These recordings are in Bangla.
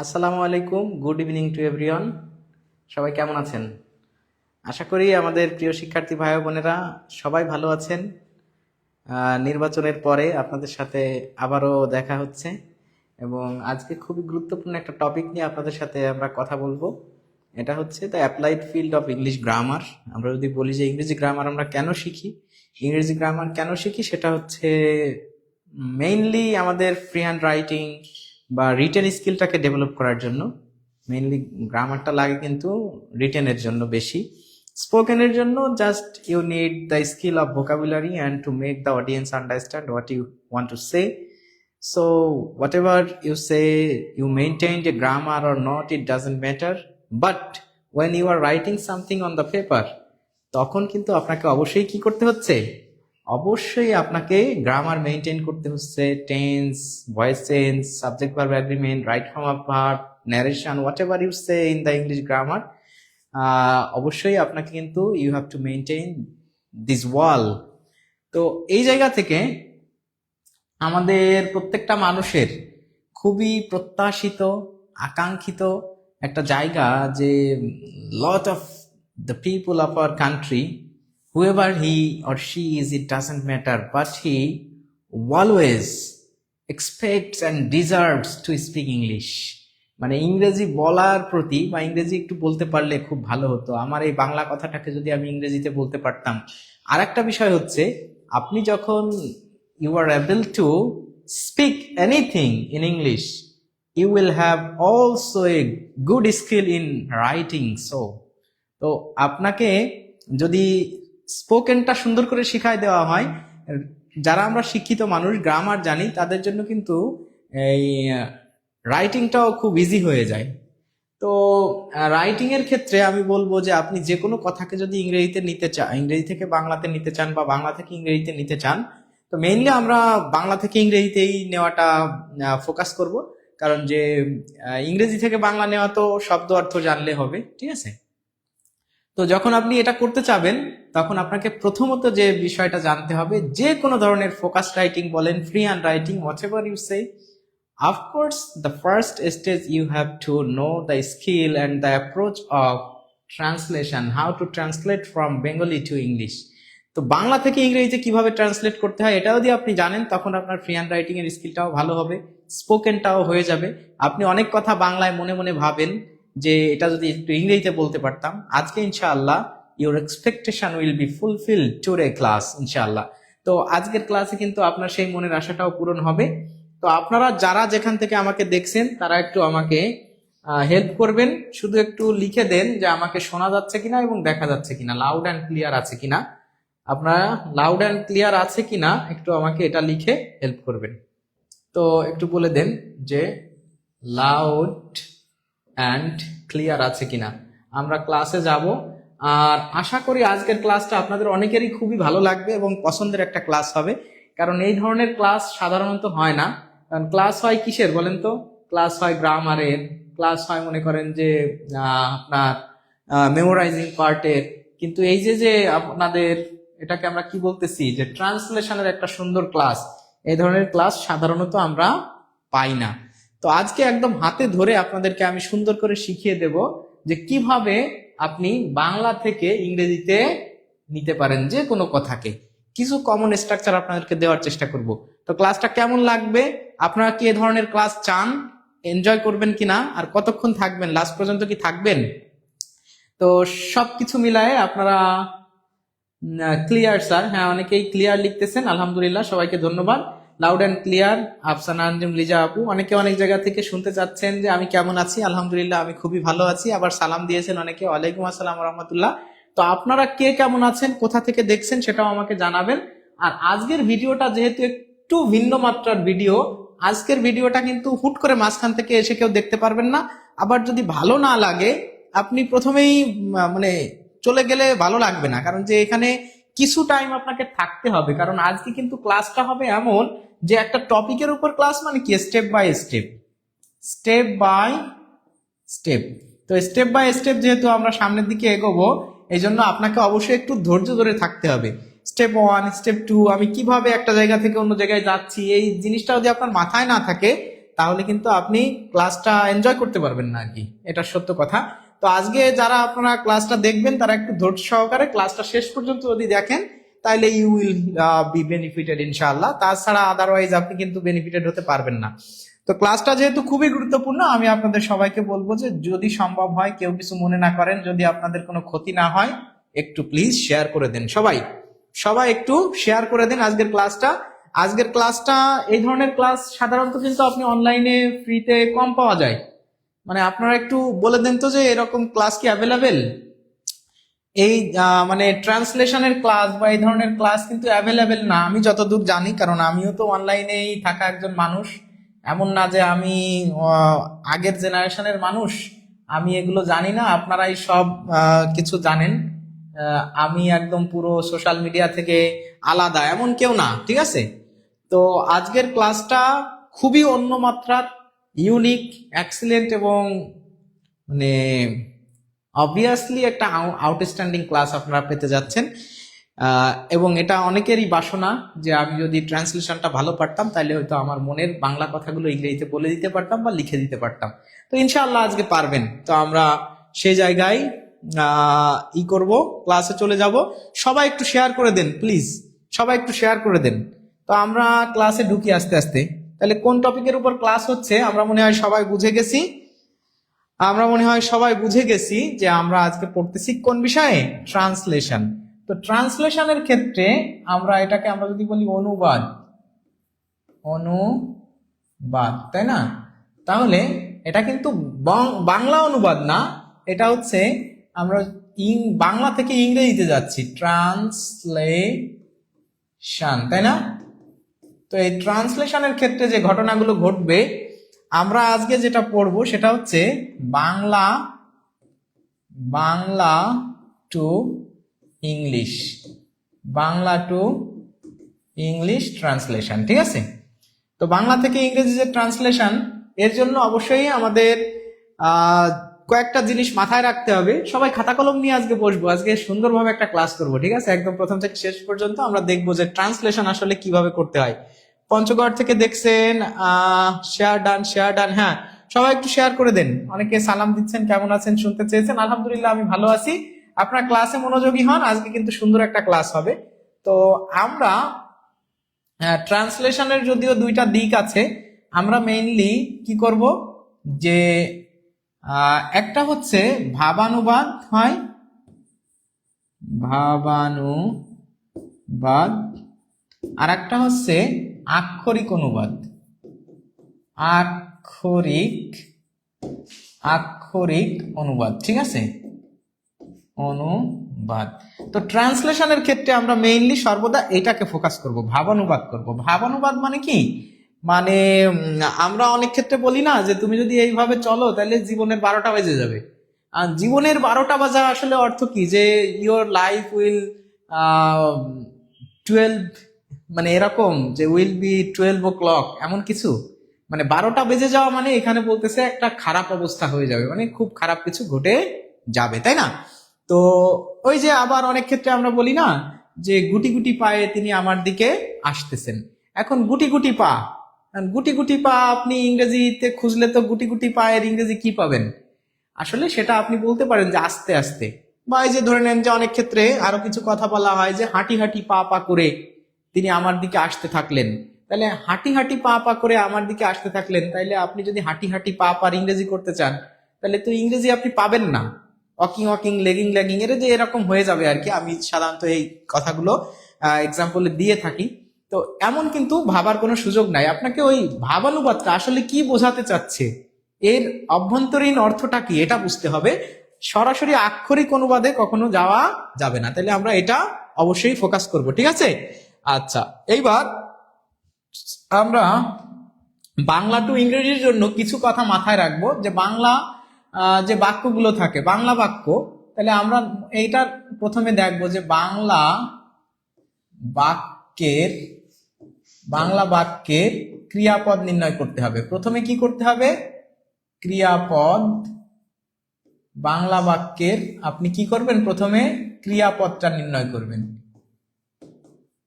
আসসালামু আলাইকুম, গুড ইভিনিং টু এভরিওয়ান। সবাই কেমন আছেন? আশা করি আমাদের প্রিয় শিক্ষার্থী ভাই ও বোনেরা সবাই ভালো আছেন। নির্বাচনের পরে আপনাদের সাথে আবারও দেখা হচ্ছে এবং আজকে খুবই গুরুত্বপূর্ণ একটা টপিক নিয়ে আপনাদের সাথে আমরা কথা বলবো। এটা হচ্ছে the applied field of English grammar. আমরা যদি বলি যে ইংরেজি গ্রামার আমরা কেন শিখি, ইংরেজি গ্রামার কেন শিখি, সেটা হচ্ছে মেইনলি আমাদের ফ্রি হ্যান্ড রাইটিং বা রিটেন স্কিলটাকে ডেভেলপ করার জন্য। মেইনলি গ্রামারটা লাগে কিন্তু রিটেনের জন্য বেশি। স্পোকেনের জন্য just you need the skill of vocabulary and to make the audience understand what you want to say. So whatever you say, you maintain a grammar or not, it doesn't matter. But when you are writing something on the paper, তখন কিন্তু আপনাকে অবশ্যই কি করতে হচ্ছে? অবশ্যই আপনাকে গ্রামার মেনটেন করতে হচ্ছে। Tense, voice change, subject verb agreement, right form of verb, narration, whatever you say in the English grammar, অবশ্যই আপনাকে কিন্তু you have to maintain this rule. তো এই জায়গা থেকে আমাদের প্রত্যেকটা মানুষের খুবই প্রত্যাশিত, আকাঙ্ক্ষিত একটা জায়গা যে lot of the people of our country, whoever he or she is, it doesn't matter, but he always expects and deserves to speak English. মানে ইংরেজি বলার প্রতি বা ইংরেজি একটু বলতে পারলে খুব ভালো হতো, আমার এই বাংলা কথাটাকে যদি আমি ইংরেজিতে বলতে পারতাম। আর একটা বিষয় হচ্ছে, আপনি যখন you are able to speak anything in English, you will have also a good skill in writing. তো আপনাকে যদি স্পোকেনটা সুন্দর করে শিখাই দেওয়া হয়, যারা আমরা শিক্ষিত মানুষ গ্রামার জানি তাদের জন্য কিন্তু এই রাইটিংটাও খুব ইজি হয়ে যায়। তো রাইটিং এর ক্ষেত্রে আমি বলবো যে আপনি যে কোনো কথাকে যদি ইংরেজিতে নিতে চান, ইংরেজি থেকে বাংলাতে নিতে চান বা বাংলা থেকে ইংরেজিতে নিতে চান, তো মেইনলি আমরা বাংলা থেকে ইংরেজিতেই নেওয়াটা ফোকাস করব, কারণ যে ইংরেজি থেকে বাংলা নেওয়া তো শব্দ অর্থ জানলে হবে, ঠিক আছে? তো যখন আপনি এটা করতে চাবেন তখন আপনাকে প্রথমত যে বিষয়টা জানতে হবে, যে কোনো ধরনের ফোকাস রাইটিং বলেন, free hand writing, whatever you say, of course the first stage you have to know the skill and the approach of translation, how to translate from Bengali to English. তো বাংলা থেকে ইংরেজিতে কিভাবে ট্রান্সলেট করতে হয় এটা যদি আপনি জানেন, তখন আপনার ফ্রি হ্যান্ড রাইটিং এর স্কিলটাও ভালো হবে, স্পোকেনটাও হয়ে যাবে। আপনি অনেক কথা বাংলায় মনে মনে ভাবেন যে এটা যদি একটু ইংরেজিতে বলতে পারতাম। আজকে ইনশাআল্লাহ your expectation will be fulfilled today class ইনশাআল্লাহ। তো আজকের ক্লাসে কিন্তু আপনার সেই মনের আশাটাও পূরণ হবে। তো আপনারা যারা যেখান থেকে আমাকে দেখছেন তারা একটু আমাকে হেল্প করবেন, শুধু একটু লিখে দেন যে আমাকে শোনা যাচ্ছে কিনা এবং দেখা যাচ্ছে কিনা, লাউড অ্যান্ড ক্লিয়ার আছে কিনা। আপনারা লাউড অ্যান্ড ক্লিয়ার আছে কিনা একটু আমাকে এটা লিখে হেল্প করবেন। তো একটু বলে দেন যে লাউড অ্যান্ড ক্লিয়ার আছে কিনা। আমরা ক্লাসে যাব, আর আশা করি আজকের ক্লাসটা আপনাদের অনেকেরই খুবই ভালো লাগবে এবং পছন্দের একটা ক্লাস হবে, কারণ এই ধরনের ক্লাস সাধারণত হয় না। কারণ ক্লাস হয় কিসের বলেন তো? ক্লাস হয় গ্রামারের, ক্লাস হয় মনে করেন যে আপনার মেমোরাইজিং পার্টের, কিন্তু এই যে আপনাদের এটাকে আমরা কি বলতেছি যে ট্রান্সলেশনের একটা সুন্দর ক্লাস, এই ধরনের ক্লাস সাধারণত আমরা পাই না। তো আজকে একদম হাতে ধরে আপনাদেরকে আমি সুন্দর করে শিখিয়ে দেব যে কিভাবে আপনি বাংলা থেকে ইংরেজিতে নিতে পারেন যে কোনো কথাকে। কিছু কমন স্ট্রাকচার আপনাদেরকে দেওয়ার চেষ্টা করব। তো ক্লাসটা কেমন লাগবে, আপনারা কি এ ধরনের ক্লাস চান, এনজয় করবেন কিনা, আর কতক্ষণ থাকবেন, লাস্ট পর্যন্ত কি থাকবেন? তো সবকিছু মিলায়ে আপনারা ক্লিয়ার স্যার, হ্যাঁ অনেকেই ক্লিয়ার লিখতেছেন, আলহামদুলিল্লাহ, সবাইকে ধন্যবাদ। Loud and clear, Afsana Anjum, Liza আপু, অনেকে অনেক জায়গা থেকে শুনতে চাচ্ছেন যে আমি কেমন আছি। আলহামদুলিল্লাহ আমি খুবই ভালো আছি। আবার সালাম দিয়েছেন অনেকে, ওয়ালাইকুম আসসালাম রহমতুল্লাহ। তো আপনারা কে কেমন আছেন, কোথা থেকে দেখছেন সেটাও আমাকে জানাবেন। আর আজকের ভিডিওটা যেহেতু একটু ভিন্ন মাত্রার ভিডিও, আজকের ভিডিওটা কিন্তু হুট করে মাঝখান থেকে এসে কেউ দেখতে পারবেন না। আবার যদি ভালো না লাগে আপনি প্রথমেই মানে চলে গেলে ভালো লাগবে না, কারণ যে এখানে কিছু টাইম আপনাকে থাকতে হবে, কারণ আজকে কিন্তু ক্লাসটা হবে এমন যে একটা টপিকের উপর ক্লাস, মানে কি step by step, step by step. তো স্টেপ বাই স্টেপ যেহেতু আমরা সামনের দিকে এগোবো, এই জন্য আপনাকে অবশ্যই একটু ধৈর্য ধরে থাকতে হবে। স্টেপ 1, স্টেপ 2, আমি কিভাবে একটা জায়গা থেকে অন্য জায়গায় যাচ্ছি, এই জিনিসটা যদি আপনার মাথায় না থাকে তাহলে কিন্তু আপনি ক্লাসটা এনজয় করতে পারবেন না আর কি, এটা সত্য কথা। তো আজকে যারা আপনারা ক্লাসটা দেখবেন তারা একটু ধৈর্য সহকারে ক্লাসটা শেষ পর্যন্ত যদি দেখেন তাহলে ইউ উইল বি বেনিফিটেড ইনশাআল্লাহ। তাছাড়া আদারওয়াইজ আপনি কিন্তু বেনিফিটেড হতে পারবেন না। তো ক্লাসটা যেহেতু খুবই গুরুত্বপূর্ণ, আমি আপনাদের সবাইকে বলবো যে যদি সম্ভব হয়, কেউ কিছু মনে না করেন, যদি আপনাদের কোনো ক্ষতি না হয়, একটু প্লিজ শেয়ার করে দেন। সবাই সবাই একটু শেয়ার করে দেন আজকের ক্লাসটা এই ধরনের ক্লাস সাধারণত কিন্তু আপনি অনলাইনে ফ্রিতে কম পাওয়া যায়। মানে আপনারা একটু বলে দেন তো যে এরকম ক্লাস কি অ্যাভেলেবেল। এই মানে ট্রান্সলেশনের ক্লাস বা এই ধরনের ক্লাস কিন্তু অ্যাভেলেবেল না, আমি যতদূর জানি, কারণ আমিও তো অনলাইনেই থাকা একজন মানুষ। এমন না যে আমি আগের জেনারেশনের মানুষ, আমি এগুলো জানি না, আপনারাই সব কিছু জানেন। আমি একদম পুরো সোশ্যাল মিডিয়া থেকে আলাদা এমন কেউ না, ঠিক আছে। তো আজকের ক্লাসটা খুবই অন্য মাত্রার, ইউনিক, এক্সিলেন্ট এবং মানে অবভিয়াসলি একটা আউটস্ট্যান্ডিং ক্লাস আপনারা পেতে যাচ্ছেন। এবং এটা অনেকেরই বাসনা যে আমি যদি ট্রান্সলেশনটা ভালো পারতাম তাহলে হয়তো আমার মনের বাংলা কথাগুলো ইংরেজিতে বলে দিতে পারতাম বা লিখে দিতে পারতাম। তো ইনশাআল্লাহ আজকে পারবেন। তো আমরা সেই জায়গায় ই করব, ক্লাসে চলে যাব। সবাই একটু শেয়ার করে দেন প্লিজ, সবাই একটু শেয়ার করে দেন। তো আমরা ক্লাসে ঢুকি আস্তে আস্তে। তাহলে কোন টপিকের উপর ক্লাস হচ্ছে আমরা মনে হয় সবাই বুঝে গেছি যে আমরা আজকে পড়তেছি কোন বিষয়ে, ট্রান্সলেশন। তো ট্রান্সলেশনের ক্ষেত্রে আমরা যদি বলি অনুবাদ, তাই না? তাহলে এটা কিন্তু বাংলা অনুবাদ না, এটা হচ্ছে আমরা বাংলা থেকে ইংরেজিতে যাচ্ছি, ট্রান্সলেশন, তাই না? তো এই ট্রান্সলেশনের ক্ষেত্রে যে ঘটনাগুলো ঘটবে, আমরা আজকে যেটা পড়বো সেটা হচ্ছে বাংলা টু ইংলিশ ট্রান্সলেশন, ঠিক আছে। তো বাংলা থেকে ইংরেজি যে ট্রান্সলেশন, এর জন্য অবশ্যই আমাদের কয়েকটা জিনিস মাথায় রাখতে হবে। সবাই খাতা কলম নিয়ে আজকে বসবো, আজকে সুন্দরভাবে একটা ক্লাস করবো, ঠিক আছে। একদম প্রথম থেকে শেষ পর্যন্ত আমরা দেখবো যে ট্রান্সলেশন আসলে কিভাবে করতে হয়। পঞ্চগড় থেকে দেখছেন, শেয়ার ডান। হ্যাঁ, সবাই একটু শেয়ার করে দেন। অনেকে সালাম দিচ্ছেন, কেমন আছেন শুনতে চেয়েছেন। আলহামদুলিল্লাহ আমি ভালো আছি। আপনার ক্লাসে মনোযোগী হন, আজকে কিন্তু সুন্দর একটা ক্লাস হবে। তো আমরা ট্রান্সলেশনের যদিও দুইটা দিক আছে, আমরা মেইনলি কি করব যে একটা হচ্ছে ভাবানুবাদ হয়, আর একটা হচ্ছে আক্ষরিক অনুবাদ, ঠিক আছে, অনুবাদ। তো ট্রান্সলেশনের ক্ষেত্রে আমরা মেইনলি সর্বদা এটাকে ফোকাস করব, ভাবানুবাদ করব। ভাবানুবাদ মানে কি, মানে আমরা অনেক ক্ষেত্রে বলি না যে তুমি যদি এইভাবে চলো তাহলে জীবনের 12টা বেজে যাবে। আর জীবনের 12টা বাজা আসলে অর্থ কি, যে ইওর লাইফ উইল 12, মানে এরকম যে উইল বি 12 o'clock, এমন কিছু। মানে 12টা বেজে যাওয়া মানে এখানে বলতেছে একটা খারাপ অবস্থা হয়ে যাবে, মানে খুব খারাপ কিছু ঘটে যাবে, তাই না? তো ওই যে আবার অনেক ক্ষেত্রে আমরা বলি না যে গুটি গুটি পায়ে তিনি আমার দিকে আসতেছেন। এখন গুটি গুটি পা আপনি ইংরেজিতে খুঁজলে তো গুটি গুটি পায়ের ইংরেজি কি পাবেন? আসলে সেটা আপনি বলতে পারেন যে আস্তে আস্তে, বা এই যে ধরে নেন যে অনেক ক্ষেত্রে আরো কিছু কথা বলা হয় যে হাঁটি হাঁটি পা পা করে তিনি আমার দিকে আসতে থাকলেন। তাহলে হাঁটি হাঁটি পা পা করে আমার দিকে আসতে থাকলেন, তাইলে আপনি যদি হাঁটি হাঁটি পা পার ইংরেজি করতে চান, তাহলে তো ইংরেজি আপনি পাবেন না। ওয়াকিং লেগিং এর যে এরকম হয়ে যাবে আর কি। আমি সাধারণত এই কথাগুলো এক্সাম্পলে দিয়ে থাকি। তো এমন কিন্তু ভাবার কোনো সুযোগ নাই। আপনাকে ওই ভাবানুবাদটা আসলে কি বোঝাতে চাচ্ছে, এর অভ্যন্তরীণ অর্থটা কি, এটা বুঝতে হবে। সরাসরি আক্ষরিক অনুবাদে কখনো যাওয়া যাবে না। তাহলে আমরা এটা অবশ্যই ফোকাস করব, ঠিক আছে। আচ্ছা, এইবার আমরা বাংলা টু ইংরেজির জন্য কিছু কথা মাথায় রাখবো, যে বাংলা যে বাক্যগুলো থাকে, বাংলা বাক্য, তাহলে আমরা এইটা প্রথমে দেখবো যে বাংলা বাক্যের ক্রিয়াপদ নির্ণয় করতে হবে। প্রথমে কি করতে হবে? ক্রিয়াপদ। বাংলা বাক্যের আপনি কি করবেন? প্রথমে ক্রিয়াপদটা নির্ণয় করবেন।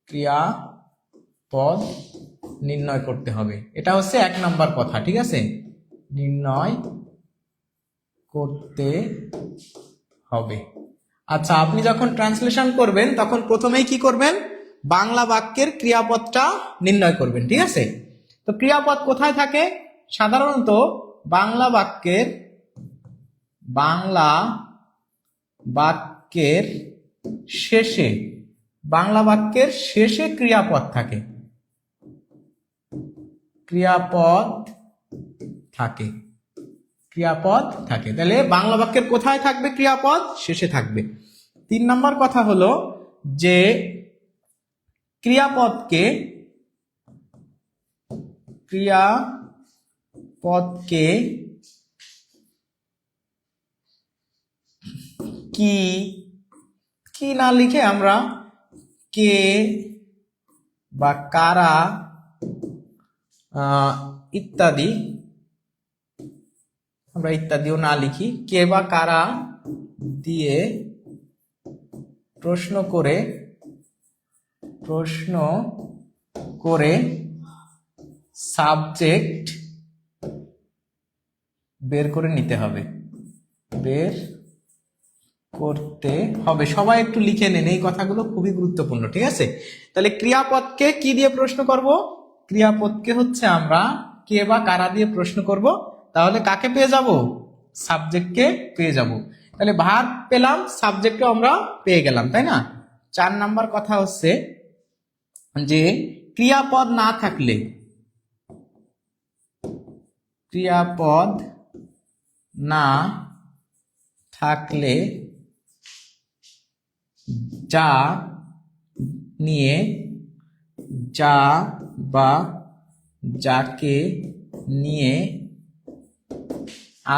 ক্রিয়াপদ নির্ণয় করতে হবে। এটা হচ্ছে 1 নম্বর কথা, ঠিক আছে, নির্ণয় করতে হবে। আচ্ছা, আপনি যখন ট্রান্সলেশন করবেন তখন প্রথমেই কি করবেন, বাংলা বাক্যের ক্রিয়াপদটা নির্ণয় করবেন, ঠিক আছে। তো ক্রিয়াপদ কোথায় থাকে? সাধারণত বাংলা বাক্যের শেষে, বাংলা বাক্যের শেষে ক্রিয়াপদ থাকে, ক্রিয়াপদ থাকে। তাহলে বাংলা বাক্যের কোথায় থাকবে ক্রিয়াপদ? শেষে থাকবে। 3 নম্বর কথা হলো যে ক্রিয়াপদকে কি না লিখে আমরা কে বা কারা ইত্যাদিও না লিখি, কে বা কারা দিয়ে প্রশ্ন করে সাবজেক্ট বের করে নিতে হবে, সবাই একটু লিখে নেন, এই কথাগুলো খুবই গুরুত্বপূর্ণ, ঠিক আছে। তাহলে ক্রিয়াপদকে কি দিয়ে প্রশ্ন করব? ক্রিয়াপদকে হচ্ছে আমরা কে বা কারা দিয়ে প্রশ্ন করব। তাহলে কাকে পেয়ে যাব? সাবজেক্টকে পেয়ে যাব। তাহলে ভার্ব পেলাম, সাবজেক্টও আমরা পেয়ে গেলাম, তাই না? 4 নাম্বার কথা হচ্ছে যে ক্রিয়াপদ না থাকলে যা নিয়ে, যা বা যাকে নিয়ে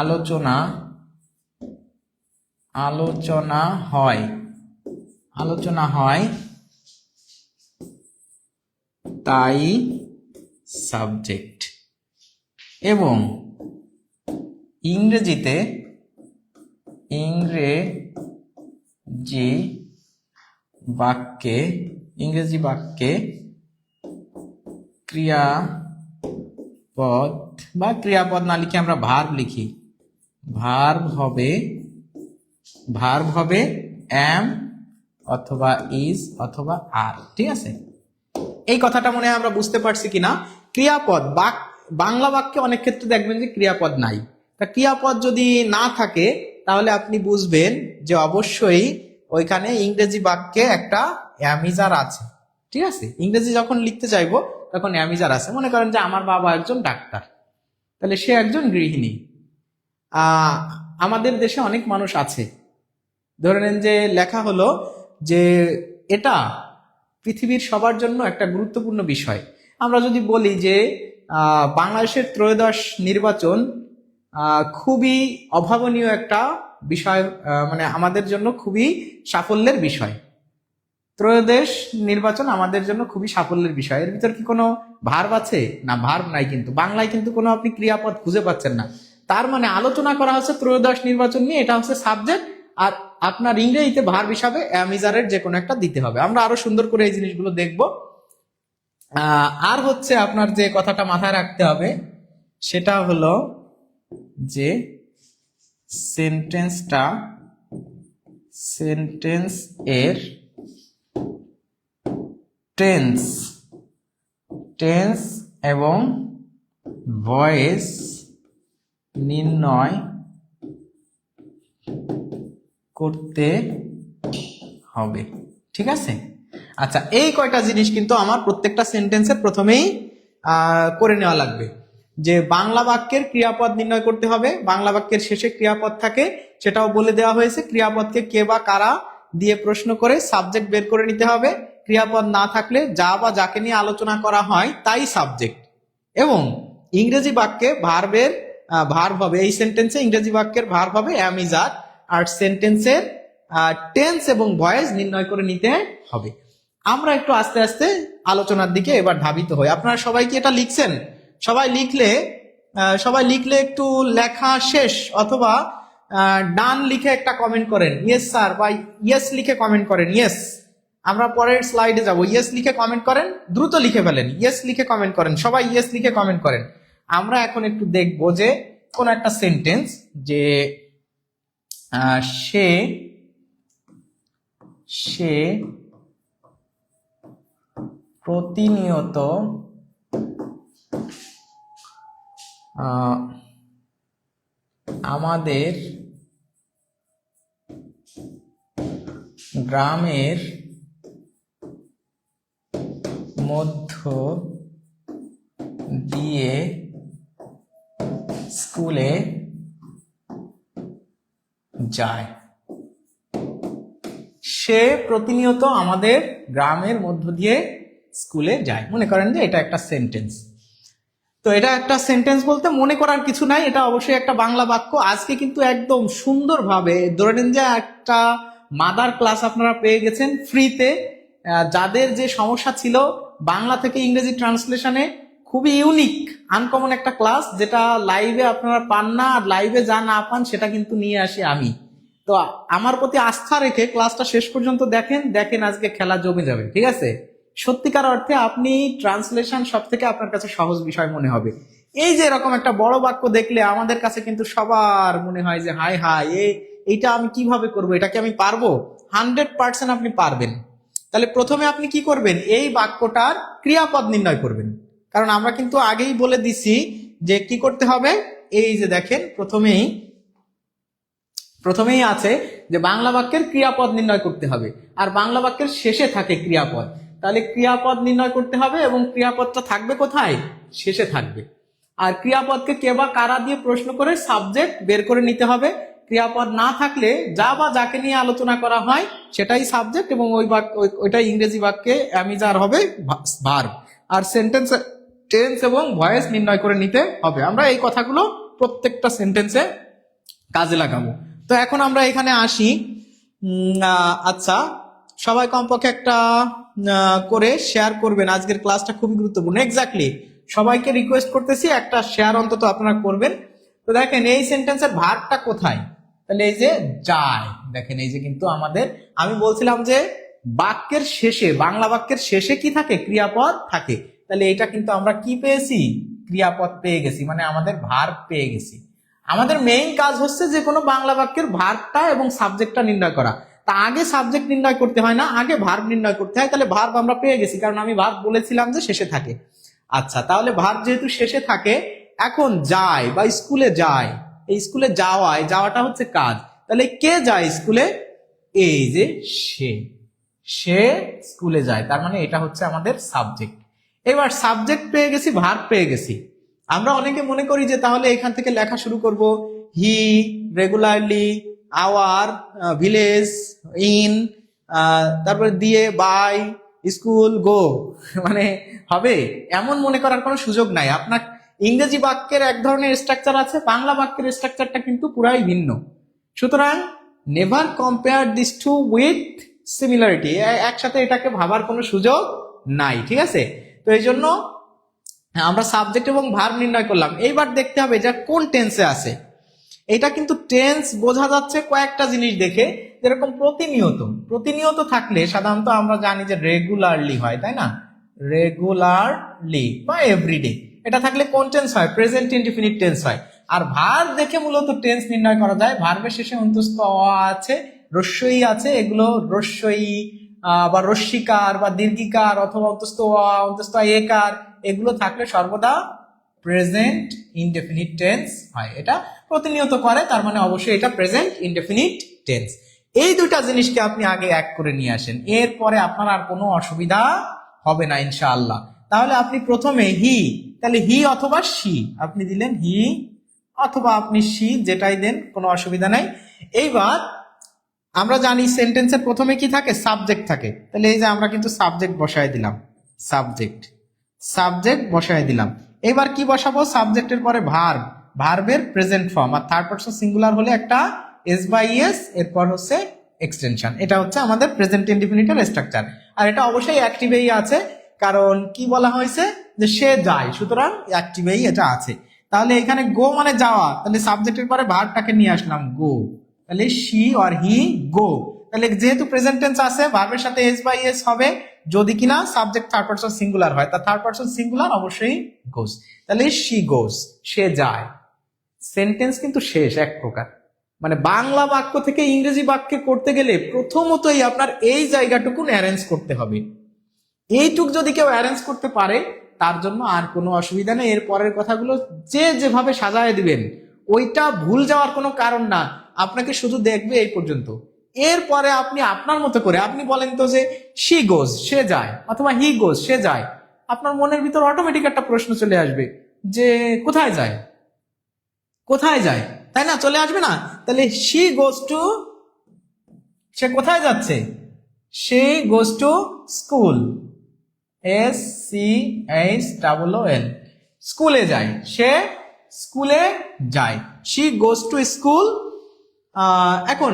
আলোচনা হয় তাই সাবজেক্ট। এবং ইংরেজি বাক্যে ক্রিয়াপদ না লিখে আমরা ভার্ব লিখি, ভার্ব হবে am অথবা is অথবা are, ঠিক আছে। এই কথাটা মনে হয় আমরা বুঝতে পারছি কিনা। ক্রিয়াপদ বাংলা বাক্যে অনেক ক্ষেত্রে দেখবেন যে ক্রিয়াপদ নাই। তা ক্রিয়াপদ যদি না থাকে তাহলে আপনি বুঝবেন যে অবশ্যই ওইখানে ইংরেজি বাক্যে একটা অ্যামিজার আছে, ঠিক আছে। ইংরেজি যখন লিখতে চাইবো তখন অ্যামিজার আছে। মনে করেন যে আমার বাবা একজন ডাক্তার, তাহলে সে একজন গৃহিণী। আমাদের দেশে অনেক মানুষ আছে, ধরে নেন যে লেখা হলো যে এটা পৃথিবীর সবার জন্য একটা গুরুত্বপূর্ণ বিষয়। আমরা যদি বলি যে বাংলাদেশের ত্রয়োদশ নির্বাচন খুবই অভাবনীয় একটা বিষয়, মানে আমাদের জন্য খুবই সাফল্যের বিষয়। ত্রয়োদশ নির্বাচন আমাদের জন্য খুবই সাফল্যের বিষয়। এর ভিতর কি কোনো ভার্ব আছে? না, ভার্ব নাই। কিন্তু বাংলায় কিন্তু কোনো আপনি ক্রিয়াপদ খুঁজে পাচ্ছেন না। তার মানে আলোচনা করা হচ্ছে ত্রয়োদশ নির্বাচন নিয়ে, এটা হচ্ছে সাবজেক্ট, আর আপনার ইংরেজিতে ভার্ব হিসাবে অ্যামিজারের যে কোনো একটা দিতে হবে। আমরা আরো সুন্দর করে এই জিনিসগুলো দেখব। আর হচ্ছে আপনার যে কথাটা মাথায় রাখতে হবে সেটা হলো যে সেন্টেন্স এর টেন্স এবং ভয়েস নির্ণয় করতে হবে, ঠিক আছে। আচ্ছা, এই কয়টা জিনিস কিন্তু আমার প্রত্যেকটা সেন্টেন্সের প্রথমেই করে নেওয়া লাগবে। যে বাংলা বাক্যের ক্রিয়াপদ নির্ণয় করতে হবে, বাংলা বাক্যের শেষে ক্রিয়াপদ থাকে সেটাও বলে দেওয়া হয়েছে। ক্রিয়াপদকে কে বা কারা দিয়ে প্রশ্ন করে সাবজেক্ট বের করে নিতে হবে। ক্রিয়াপদ না থাকলে যা বা যাকে নিয়ে আলোচনা করা হয় তাই সাবজেক্ট। এবং ইংরেজি বাক্যে ভার্ব হবে, এই সেন্টেন্সে ইংরেজি বাক্যের ভার্ব হবে অ্যামিজার, আর সেন্টেন্সের টেন্স এবং ভয়েস নির্ণয় করে নিতে হবে। আমরা একটু আস্তে আস্তে আলোচনার দিকে এবার ধাবিত হই। আপনারা সবাই কি এটা লিখছেন? সবাই লিখলে একটু লেখা শেষ অথবা ডান লিখে একটা কমেন্ট করেন, ইয়েস স্যার, বা ইয়েস লিখে কমেন্ট করেন, ইয়েস। আমরা পরের স্লাইডে যাব। ইয়েস লিখে কমেন্ট করেন, দ্রুত লিখে ফেলেন, ইয়েস লিখে কমেন্ট করেন, সবাই ইয়েস লিখে কমেন্ট করেন। আমরা এখন একটু দেখবো যে কোন একটা সেন্টেন্স যে সে সে প্রতিনিয়ত আমাদের গ্রামের মধ্য দিয়ে স্কুলে যায়। সে প্রতিনিয়ত আমাদের গ্রামের মধ্য দিয়ে স্কুলে যায়। মনে করেন যে এটা একটা সেন্টেন্স। তো এটা একটা সেন্টেন্স বলতে মনে করার কিছু নাই, এটা অবশ্যই একটা বাংলা বাক্য। আজকে কিন্তু একদম সুন্দরভাবে ধরে নিন যে একটা মাদার ক্লাস আপনারা পেয়ে গেছেন ফ্রিতে। যাদের যে সমস্যা ছিল বাংলা থেকে ইংরেজি ট্রান্সলেশনে, খুবই ইউনিক আনকমন একটা ক্লাস, যেটা লাইভে আপনারা পান না, আর লাইভে যা না পান সেটা কিন্তু নিয়ে আসি আমি। তো আমার প্রতি আস্থা রেখে ক্লাসটা শেষ পর্যন্ত দেখেন, আজকে খেলা জমে যাবে, ঠিক আছে? সত্যিকার অর্থে আপনি ট্রান্সলেশন সব থেকে আপনার কাছে সহজ বিষয় মনে হবে। এই যে এরকম একটা বড় বাক্য দেখলে আমাদের কাছে কিন্তু সবার মনে হয় যে হাই হাই, এইটা আমি কিভাবে করবো, এটা কি আমি পারবো? 100% আপনি পারবেন। তাহলে প্রথমে আপনি কি করবেন, এই বাক্যটার ক্রিয়াপদ নির্ণয় করবেন। কারণ আমরা কিন্তু আগেই বলে দিছি যে কি করতে হবে। এই যে দেখেন প্রথমেই আছে যে বাংলা বাক্যের ক্রিয়াপদ নির্ণয় করতে হবে, আর বাংলা বাক্যের শেষে থাকে ক্রিয়াপদ। তাহলে ক্রিয়াপদ নির্ণয় করতে হবে এবং ক্রিয়াপদটা থাকবে কোথায়? শেষে থাকবে। আর ক্রিয়াপদকে কে বা কারা দিয়ে প্রশ্ন করে সাবজেক্ট বের করে নিতে হবে। ক্রিয়াপদ না থাকলে যা বা যাকে নিয়ে আলোচনা করা হয় সেটাই সাবজেক্ট, এবং ওইটাই ইংরেজি বাক্যে অ্যামিজার হবে ভার্ব। আর সেন্টেন্স টেন্স এবং ভয়েস নির্ণয় করে নিতে হবে। আমরা এই কথাগুলো প্রত্যেকটা সেন্টেন্সে কাজে লাগাবো। তো এখন আমরা এখানে আসি। আচ্ছা, সবাই কমপক্ষে একটা করে শেয়ার করবেন, আজকের ক্লাসটা খুবই গুরুত্বপূর্ণ। এক্স্যাক্টলি, সবাইকে রিকোয়েস্ট করতেছি একটা শেয়ার অন্তত আপনারা করবেন। তো দেখেন এই সেন্টেন্সের ভার্বটা কোথায়, তাহলে এই যে যায়। দেখেন এই যে কিন্তু আমাদের, আমি বলছিলাম যে বাক্যের শেষে, বাংলা বাক্যের শেষে কি থাকে? ক্রিয়াপদ থাকে। তাহলে এটা কিন্তু আমরা কি পেয়েছি? ক্রিয়াপদ পেয়ে গেছি, মানে আমাদের ভার্ব পেয়ে গেছি। আমাদের মেইন কাজ হচ্ছে যে কোনো বাংলা বাক্যের ভার্বটা এবং সাবজেক্টটা নির্ণয় করা। তা আগে সাবজেক্ট নির্ণয় করতে হয় না, আগে ভার্ব নির্ণয় করতে হয়। তাহলে ভার্ব আমরা পেয়ে গেছি, কারণ আমি ভার্ব বলেছিলাম যে শেষে থাকে। আচ্ছা, তাহলে ভার্ব যেহেতু শেষে থাকে, এখন যায় বা স্কুলে যায়, এই স্কুলে যাওয়াটা হচ্ছে কাজ। তাহলে কে যায় স্কুলে? এই যে সে স্কুলে যায়, তার মানে এটা হচ্ছে আমাদের সাবজেক্ট। এবার সাবজেক্ট পেয়ে গেছি, ভার্ব পেয়ে গেছি। আমরা অনেকে মনে করি যে তাহলে এখান থেকে লেখা শুরু করব, হি, রেগুলারলি, আওয়ার, ভিলেজ, ইন, তারপরে দিয়ে, বাই, স্কুল, গো, মানে হবে এমন মনে করার কোনো সুযোগ নাই। আপনার ইংরেজি বাক্যের এক ধরনের স্ট্রাকচার আছে, বাংলা বাক্যের স্ট্রাকচারটা কিন্তু পুরাই ভিন্ন। সুতরাং never compare this to with similarity, একসাথে এটাকে ভাবার কোনো সুযোগ নাই, ঠিক আছে? তো এই জন্য আমরা সাবজেক্ট এবং ভার্ব নির্ণয় করলাম। এইবার দেখতে হবে এটা কোন টেন্সে আছে। এটা কিন্তু টেন্স বোঝা যাচ্ছে কয়েকটা জিনিস দেখে, যেরকম প্রতিনিয়ত থাকলে সাধারণত আমরা জানি যে রেগুলারলি হয়, তাই না? রেগুলারলি বা এভরিডে, এটা থাকলে কোন টেন্স হয়? প্রেজেন্ট ইনডিফিনিট টেন্স হয়। আর ভার্ব দেখে মূলত টেন্স নির্ণয় করা যায়। ভার্বের শেষে অন্তস্থ অ আছে, রস্যই আছে, এগুলো রস্যই বা রস্যিকার বা দীর্ঘিকার অথবা অন্তস্থ অ, অন্তস্থ একার, এগুলো থাকলে সর্বদা প্রেজেন্ট ইনডেফিনিট টেন্স হয়। এটা প্রতিনিয়ত করে, তার মানে অবশ্যই এটা প্রেজেন্ট ইনডেফিনিট টেন্স। এই দুটা জিনিসকে আপনি আগে এক করে নিয়ে আসেন, এরপরে আপনার আর কোনো অসুবিধা হবে না ইনশাআল্লাহ। তাহলে আপনি প্রথমে হি, তাহলে হি অথবা সি, আপনি দিলেন হি অথবা আপনি সি, যেটাই দেন কোনো অসুবিধা নাই। এইবার আমরা জানি সেন্টেন্সের প্রথমে কি থাকে? সাবজেক্ট থাকে। তাহলে এই যে আমরা কিন্তু সাবজেক্ট বসায় দিলাম, সাবজেক্ট বসায় দিলাম। এবার কি বসাবো? সাবজেক্টের পরে ভার্ব, ভার্বের প্রেজেন্ট ফর্ম, আর থার্ড পারসন সিঙ্গুলার হলে একটা এস বাই এস, এরপর হচ্ছে এক্সটেনশন। এটা হচ্ছে আমাদের প্রেজেন্ট ইনডিফিনিটের স্ট্রাকচার। আর এটা অবশ্যই অ্যাক্টিভেই আছে, কারণ কি বলা হয়েছে যে সে যায়, সুতরাং অ্যাক্টিভেই এটা আছে। তাহলে এখানে গো মানে যাওয়া, তাহলে সাবজেক্টের পরে ভার্বটাকে নিয়ে আসলাম গো, তাহলে শি অর হি গো। তাহলে যেহেতু প্রেজেন্ট টেন্স আছে ভার্বের সাথে এস বাই এস হবে যদি কিনা সাবজেক্ট থার্ড পারসন সিঙ্গুলার হয়, তা থার্ড পারসন সিঙ্গুলার অবশ্যই গোস। তাহলে শি গোস, সে যায়। সেন্টেন্স কিন্তু শেষ এক প্রকার, মানে বাংলা বাক্য থেকে ইংরেজি বাক্যে করতে গেলে প্রথমতই আপনার এই জায়গাটুকু অ্যারেঞ্জ করতে হবে। এইটুক যদি কেউ অ্যারেঞ্জ করতে পারে তার জন্য আর কোনো অসুবিধা নেই। এর পরের কথাগুলো যে যেভাবে সাজায় দিবেন ওইটা ভুল যাওয়ার কোনো কারণ না, আপনাকে শুধু দেখবে এই পর্যন্ত। এরপরে আপনি আপনার মতো করে আপনি বলেন তো যে শি গোজ, সে যায়, অথবা হি গোজ, সে যায়। আপনার মনের ভিতর অটোমেটিক একটা প্রশ্ন চলে আসবে যে কোথায় যায়, কোথায় যায়, তাই না? চলে আসবে না? তাহলে শি গোজ টু, সে কোথায় যাচ্ছে? She goes to school, SCHOOL, স্কুলে যায়, সে স্কুলে যায়। She goes to school. এখন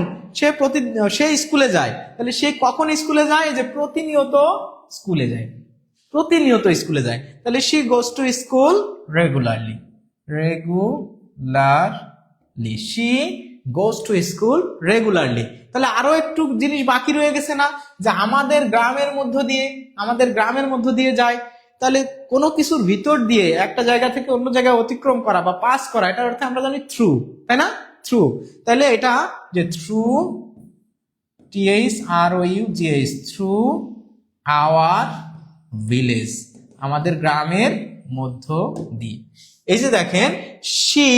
সে স্কুলে যায়, তাহলে সে কখন স্কুলে যায়? যে প্রতিনিয়ত স্কুলে যায়, প্রতিনিয়ত স্কুলে যায়। তাহলে she goes to school regularly, regularly, she goes to school regularly. তাহলে আরো একটু জিনিস বাকি রয়ে গেছে না, যে আমাদের গ্রামের মধ্য দিয়ে যায়। তাহলে কোনো কিছুর ভিতর দিয়ে একটা জায়গা থেকে অন্য জায়গায় অতিক্রম করা বা পাস করা, এটার অর্থে আমরা জানি থ্রু, তাই না? থ্রু। তাহলে এটা যে through, THROUGH, through our village, আমাদের গ্রামের মধ্য দিয়ে। এই যে দেখেন, she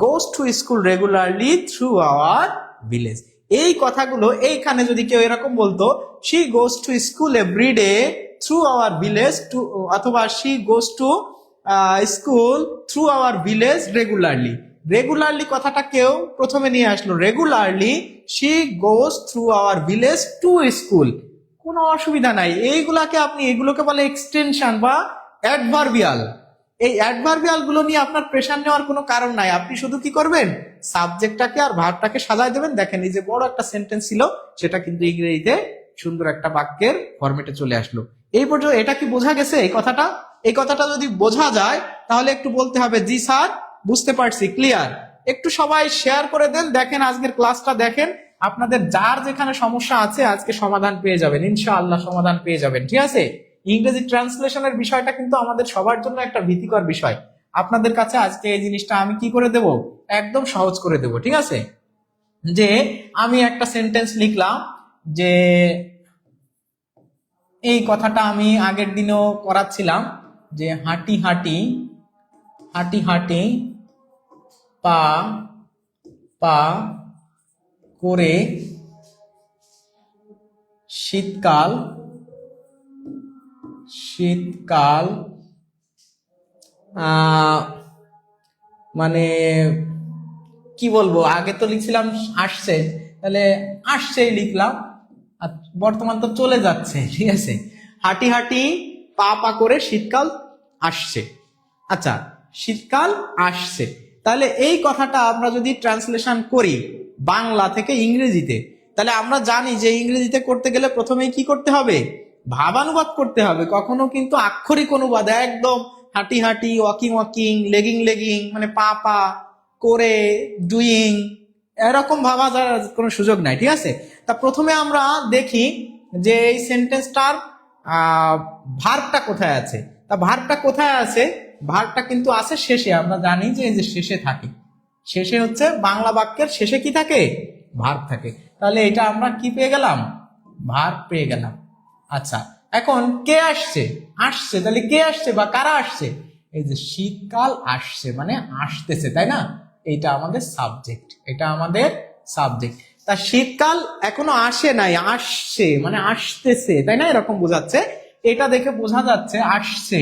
goes to school regularly through our village, এই কথাগুলো এইখানে যদি কেউ এরকম বলতো she goes to school everyday through our village too, অথবা she goes to school through our village regularly. Regularly কথাটা কেউ প্রথমে নিয়ে আসলো, regularly she goes through our village to school, কোনো অসুবিধা নাই। এগুলোকে বলে এক্সটেনশন বা অ্যাডভার্বিয়াল। এই অ্যাডভার্বিয়াল গুলো নিয়ে আপনার প্রেশার নেওয়ার কোনো কারণ নাই। আপনি শুধু কি করবেন, সাবজেক্টটাকে আর ভার্বটাকে সাজায় দেবেন। দেখেন এই যে বড় একটা সেন্টেন্স ছিল, সেটা কিন্তু ইংরেজিতে সুন্দর একটা বাক্যের ফরম্যাটে চলে আসলো। এই পর্যন্ত এটা কি বোঝা গেছে? এই কথাটা যদি বোঝা যায় তাহলে একটু বলতে হবে জি স্যার, বুঝতে পারছি, ক্লিয়ার। একটু সবাই শেয়ার করে দেন, দেখেন আজকের ক্লাসটা দেখেন, আপনাদের যার যেখানে সমস্যা আছে আজকে সমাধান পেয়ে যাবেন, ইনশাআল্লাহ সমাধান পেয়ে যাবেন। ঠিক আছে? ইংরেজি ট্রান্সলেশনের বিষয়টা কিন্তু আমাদের সবার জন্য একটা ভীতিকর বিষয়। আপনাদের কাছে আজকে এই জিনিসটা আমি কি করে দেব, একদম সহজ করে দেব। ঠিক আছে? যে আমি একটা সেন্টেন্স লিখলাম, যে এই কথাটা আমি আগের দিনও করাচ্ছিলাম, যে হাঁটি হাঁটি হাঁটি হাঁটি পা পা করে শীতকাল মানে কি বলবো, আগে তো লিখছিলাম আসছে, তাহলে আসছেই লিখলাম, আর বর্তমান তো চলে যাচ্ছে। ঠিক আছে? হাঁটি হাঁটি পা পা করে শীতকাল আসছে। আচ্ছা, শীতকাল আসছে, তাহলে এই কথাটা আমরা যদি ট্রান্সলেশন করি বাংলা থেকে ইংরেজিতে, তাহলে আমরা জানি যে ইংরেজিতে করতে গেলে প্রথমেই কি করতে হবে, ভাবানুবাদ করতে হবে। কখনো কিন্তু আক্ষরিক অনুবাদ একদম হাঁটি হাঁটি, ওয়াকিং ওয়াকিং, লেগিং লেগিং, মানে পা পা করে, ডুইং, এরকম ভাবা যাওয়ার কোনো সুযোগ নাই। ঠিক আছে? তা প্রথমে আমরা দেখি যে এই সেন্টেন্সটার ভার্বটা কোথায় আছে। তা ভার্বটা কোথায় আছে? ভার্বটা কিন্তু আছে শেষে। আমরা জানি যে এই যে শেষে থাকে, শেষে হচ্ছে বাংলা বাক্যের শেষে কি থাকে, ভার্ব থাকে। তাহলে এটা আমরা কি পেয়ে গেলাম, ভার্ব পেয়ে গেলাম। আচ্ছা, এখন কে আসছে? আসছে, তাহলে কে আসছে বা কারা আসছে? এই যে শীতকাল আসছে মানে আসতেছে, তাই না? এটা আমাদের সাবজেক্ট, এটা আমাদের সাবজেক্ট। তা শীতকাল এখনো আসে নাই, আসছে মানে আসতেছে, তাই না? এরকম বোঝাচ্ছে, এটা দেখে বোঝা যাচ্ছে আসছে।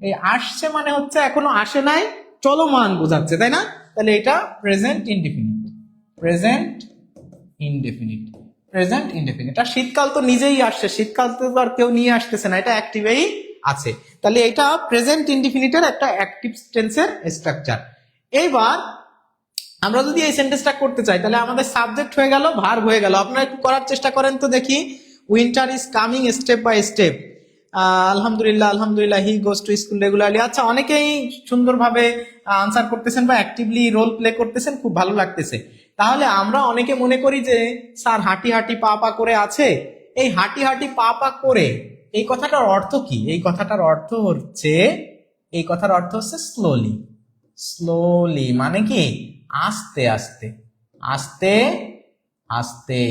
এই আসছে মানে হচ্ছে এখনো আসে নাই, চলমান বোঝাচ্ছে, তাই না? তাহলে এটা present indefinite, present indefinite, present indefinite. আর শীতকাল তো নিজেই আসছে, শীতকাল তো আর কেউ নিয়ে আসতেছে না, এটা অ্যাক্টিভেই আছে। তাহলে এটা প্রেজেন্ট ইনডেফিনিটের একটা অ্যাক্টিভ টেন্সের স্ট্রাকচার। এইবার আমরা যদি এই সেন্টেন্সটা করতে চাই, তাহলে আমাদের সাবজেক্ট হয়ে গেল, ভার্ব হয়ে গেল। আপনারা একটু করার চেষ্টা করেন তো দেখি। Winter is coming step by step. আলহামদুলিল্লাহ আলহামদুলিল্লাহ, he goes to school regularly. আচ্ছা, অনেকেই সুন্দরভাবে আনসার করতেছেন বা অ্যাক্টিভলি রোল প্লে করতেছেন, খুব ভালো লাগতেছে। তাহলে আমরা অনেকে মনে করি যে স্যার হাঁটি হাঁটি পা পা করে আছে, এই হাঁটি হাঁটি পা পা করে এই কথাটার অর্থ কি? এই কথাটার অর্থ হচ্ছে, এই কথার অর্থ হচ্ছে স্লোলি। স্লোলি মানে কি? আস্তে আস্তে, আস্তে আস্তে,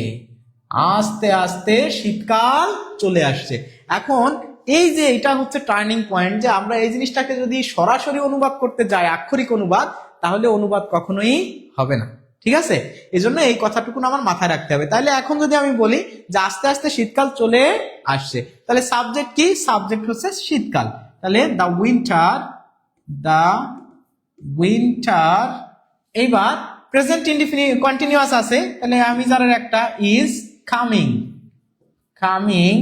আস্তে আস্তে শীতকাল চলে আসছে। এখন এই যে এটা হচ্ছে টার্নিং পয়েন্ট, যে আমরা এই জিনিসটাকে যদি সরাসরি অনুবাদ করতে যাই, আক্ষরিক অনুবাদ, তাহলে অনুবাদ কখনোই হবে না। ঠিক আছে, এই জন্য এই কথাটুকুন আমার মাথায় রাখতে হবে। তাহলে এখন যদি আমি বলি যে আস্তে আস্তে শীতকাল চলে আসছে, তাহলে সাবজেক্ট কি? সাবজেক্ট হচ্ছে শীতকাল। তাহলে দ্য উইন্টার, দ্য উইন্টার। এইবার প্রেজেন্ট ইনডিফিনিট কন্টিনিউয়াস আছে, তাহলে আমি যারা একটা is coming, coming,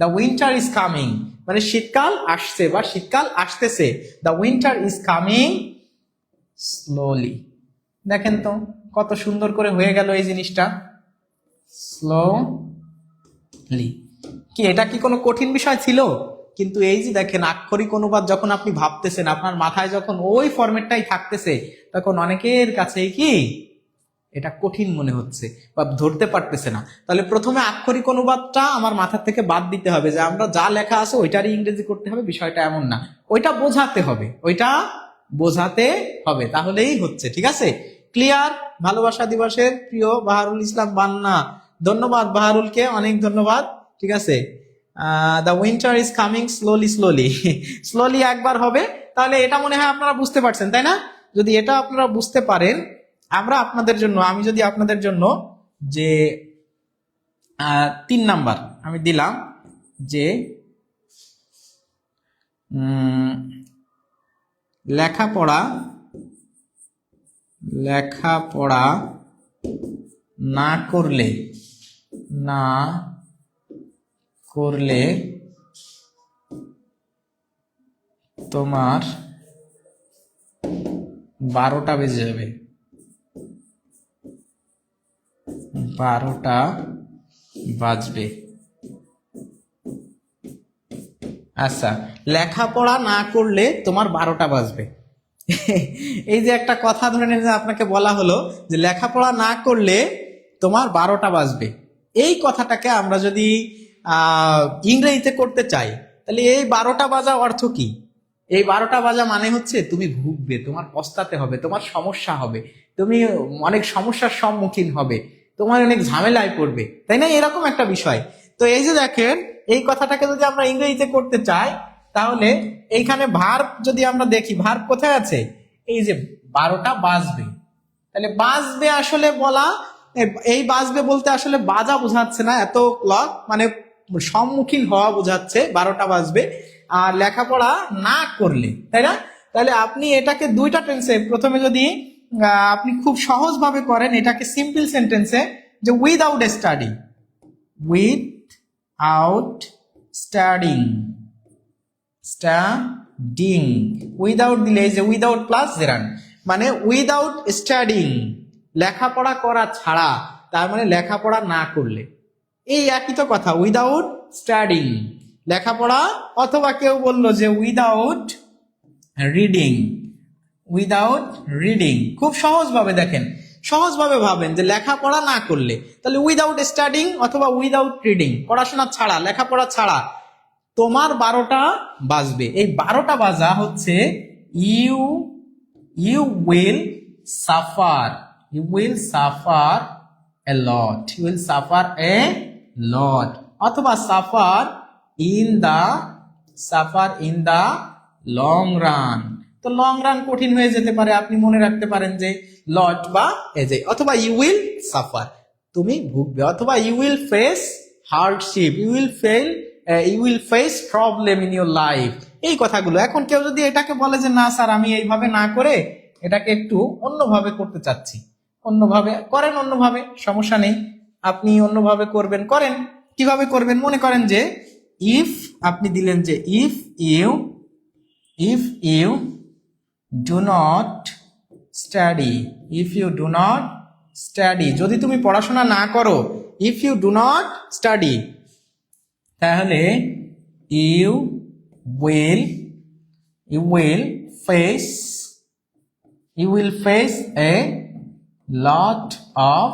the winter is coming, মানে শীতকাল আসছে বা শীতকাল আসতেছে। The winter is coming slowly. দেখেন তো কত সুন্দর করে হয়ে গেল এই জিনিসটা, স্লোলি। কি এটা কি কোনো কঠিন বিষয় ছিল? কিন্তু এই যে দেখেন, আক্ষরিক অনুবাদ যখন আপনি ভাবতেছেন, আপনার মাথায় যখন ওই ফরম্যাটটাই থাকতেছে, তখন অনেকের কাছেই কি এটা কঠিন মনে হচ্ছে বা ধরতে পারতেছে না। তাহলে প্রথমে আক্ষরিক অনুবাদটা আমার মাথা থেকে বাদ দিতে হবে, যে আমরা যা লেখা আছে ওইটারই ইংরেজি করতে হবে, বিষয়টা এমন না। ওইটা বোঝাতে হবে, ওইটা বোঝাতে হবে, তাহলেই হচ্ছে। ঠিক আছে, ক্লিয়ার? ভালোবাসা দিবসের প্রিয় বাহারুল ইসলাম বান্না, ধন্যবাদ বাহারুলকে, অনেক ধন্যবাদ। ঠিক আছে, the winter is coming slowly, slowly, slowly একবার হবে। তাহলে এটা মনে হয় আপনারা বুঝতে পারছেন, তাই না? যদি এটা আপনারা বুঝতে পারেন, আমরা আপনাদের জন্য, আমি যদি আপনাদের জন্য যে 3 নাম্বার আমি দিলাম, যে লেখাপড়া, লেখাপড়া না করলে, না করলে তোমার 12টা বেজে যাবে, 12টা বাজবে। আচ্ছা, লেখাপড়া না করলে তোমার 12টা বাজবে। এই যে একটা কথা ধরে নিন, আপনাকে বলা হলো যে লেখাপড়া না করলে তোমার 12টা বাজবে, এই কথাটাকে আমরা যদি ইংরেজিতে করতে চাই, তাহলে এই 12টা বাজা অর্থ কি? এই 12টা বাজা মানে হচ্ছে তুমি ভুগবে, তোমার পস্তাতে হবে, তোমার সমস্যা হবে, তুমি অনেক সমস্যার সম্মুখীন হবে, তোমার অনেক ঝামেলায় পড়বে, তাই না? এরকম একটা বিষয়। তো এই যে দেখেন, এই কথাটাকে যদি আমরা ইংরেজিতে করতে চাই, তাহলে এইখানে ভার্ব যদি আমরা দেখি, ভার্ব কোথায় আছে? এই যে 12টা বাজবে। তাহলে বাজবে আসলে বলা, এই বাজবে বলতে আসলে বাজা বোঝাচ্ছে না, এত ক্লক মানে সম্মুখীন হওয়া বোঝাচ্ছে, 12টা বাজবে। আর লেখাপড়া না করলে, তাই না? তাহলে আপনি এটাকে দুইটা টেন্সে, প্রথমে যদি আপনি খুব সহজ ভাবে করেন, এটাকে সিম্পল সেন্টেন্সে, যে without study, without studying, studying, without দিলে এই যে উইদাউট প্লাস জেরান, মানে উইদাউট স্টাডিং, লেখাপড়া করা ছাড়া, তার মানে লেখাপড়া না করলে। এই একই তো কথা, উইদাউট স্টাডিং, লেখাপড়া, অথবা কেউ বললো যে উইদাউট রিডিং, উইদাউট রিডিং। খুব সহজভাবে দেখেন, সহজভাবে ভাবেন যে লেখাপড়া না করলে, তাহলে উইদাউট স্টাডিং অথবা উইদাউট রিডিং, পড়াশোনা ছাড়া, লেখাপড়া ছাড়া তোমার 12টা বাজবে। এই 12টা বাজা হচ্ছে you will suffer, you will suffer a lot, you will suffer a lot, অথবা suffer in the long run. তো লং রান কঠিন হয়ে যেতে পারে, আপনি মনে রাখতে পারেন যে লট বা এজে, অথবা ইউ উইল সাফার, তুমি ভুগবে, অথবা you will face hardship, you will face problem in your life, এই কথাগুলো। এখন কেউ যদি এটাকে বলে যে না স্যার, আমি এইভাবে না করে এটাকে একটু অন্যভাবে করতে চাচ্ছি, অন্যভাবে করেন, অন্যভাবে সমস্যা নেই, আপনি অন্যভাবে করবেন, করেন। কিভাবে করবেন? মনে করেন যে ইফ আপনি দিলেন যে if you do not study, if you do not study, যদি তুমি পড়াশোনা না করো, if you do not study, তাহলে you will face a lot of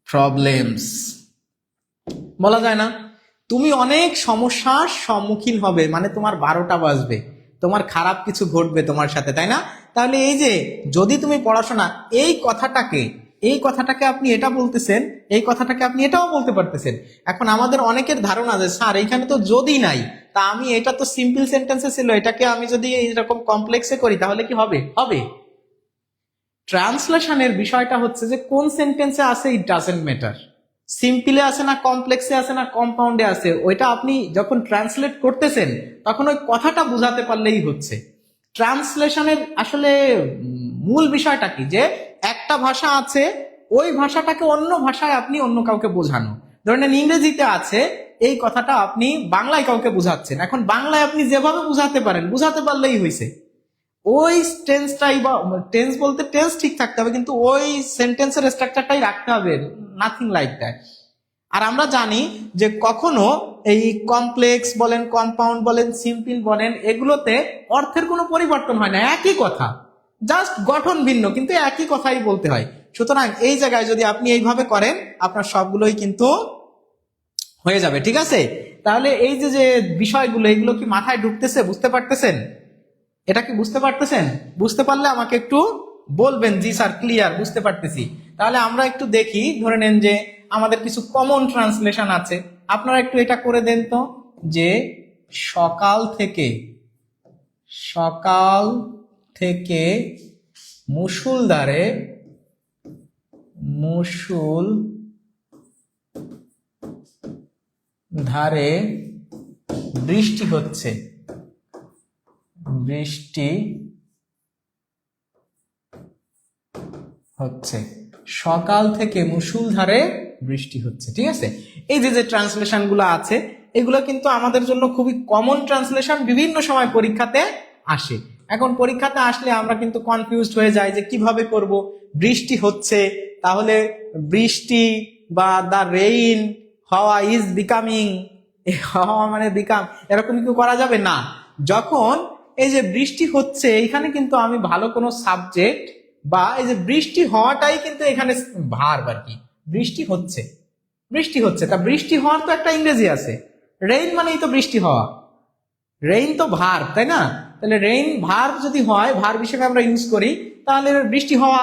problems. বলা যায় না তুমি অনেক সমস্যার সম্মুখীন হবে, মানে তোমার 12টা বাজবে, তোমার খারাপ কিছু ঘটবে তোমার সাথে, তাই না? তাহলে এই যে যদি তুমি পড়াশোনা এই কথাটাকে আপনি এটা বলতেছেন, এই কথাটাকে আপনি এটাও বলতে পারতেছেন। এখন আমাদের অনেকের ধারণা যে স্যার এখানে তো যদি নাই, তা আমি এটা তো সিম্পল সেন্টেন্সে ছিল, এটাকে আমি যদি এইরকম কমপ্লেক্সে করি তাহলে কি হবে? হবে। ট্রান্সলেশনের বিষয়টা হচ্ছে যে কোন সেন্টেন্সে আছে ইট ডাজেন্ট ম্যাটার, সিম্পলে আছে না কমপ্লেক্সে আছে না কম্পাউন্ডে আছে, ওইটা আপনি যখন ট্রান্সলেট করতেছেন তখন ওই কথাটা বুঝাতে পারলেই হচ্ছে। ট্রান্সলেশনের আসলে মূল বিষয়টা কি, যে একটা ভাষা আছে, ওই ভাষাটাকে অন্য ভাষায় আপনি অন্য কাউকে বোঝানো। ধরেন ইংরেজিতে আছে, এই কথাটা আপনি বাংলায় কাউকে বুঝাচ্ছেন, এখন বাংলায় আপনি যেভাবে বুঝাতে পারেন, বুঝাতে পারলেই হয়েছে। ওই টেন্সটাই, বা টেন্স বলতে টেন্স ঠিক থাকতে হবে, কিন্তু ওই সেন্টেন্সের স্ট্রাকচারটাই রাখতে হবে, নাথিং লাইক দ্যাট। আর আমরা জানি যে কখনো এই কমপ্লেক্স বলেন, কম্পাউন্ড বলেন, সিম্পল বলেন, এগুলোতে অর্থের কোনো পরিবর্তন হয় না, একই কথা, জাস্ট গঠন ভিন্ন, কিন্তু একই কথাই বলতে হয়। সুতরাং এই জায়গায় যদি আপনি এইভাবে করেন আপনার সবগুলোই কিন্তু হয়ে যাবে, ঠিক আছে? তাহলে এই যে যে বিষয়গুলো, এগুলো কি মাথায় ঢুকতেছে, বুঝতে পারতেছেন? এটা কি বুঝতে পারতেছেন? বুঝতে পারলে আমাকে একটু বলবেন, জি স্যার ক্লিয়ার, বুঝতে পারতেছি। তাহলে আমরা একটু দেখি, ধরে নেন যে আমাদের কিছু কমন ট্রান্সলেশন আছে, আপনারা একটু এটা করে দেন তো, যে সকাল থেকে মুষলধারে বৃষ্টি হচ্ছে, সকাল থেকে মুষলধারে বৃষ্টি হচ্ছে, ঠিক আছে? এই যে যে ট্রান্সলেশন গুলো আছে, এগুলো কিন্তু আমাদের জন্য খুবই কমন ট্রান্সলেশন, বিভিন্ন সময় পরীক্ষাতে আসে। এখন পরীক্ষাতে আসলে আমরা কিন্তু কনফিউজড হয়ে যাই যে কিভাবে করব। বৃষ্টি হচ্ছে, তাহলে বৃষ্টি বা দ্য রেইন, হাওয়া ইজ বিকামিং, হাওয়া মানে বিকাম, এরকম কি করা যাবে না? যখন এই যে বৃষ্টি হচ্ছে, এখানে কিন্তু আমি ভালো কোনো সাবজেক্ট, বা এই যে বৃষ্টি হওয়াটাই কিন্তু এখানে ভার্ব আর কি, বৃষ্টি হচ্ছে, তা বৃষ্টি হওয়ার তো একটা ইংরেজি আছে, রেইন মানেই তো বৃষ্টি হওয়া, রেইন তো ভার্ব, তাই না? তাহলে রেইন ভার্ব যদি হয়, ভার্ব হিসেবে আমরা ইউজ করি, তাহলে বৃষ্টি হওয়া,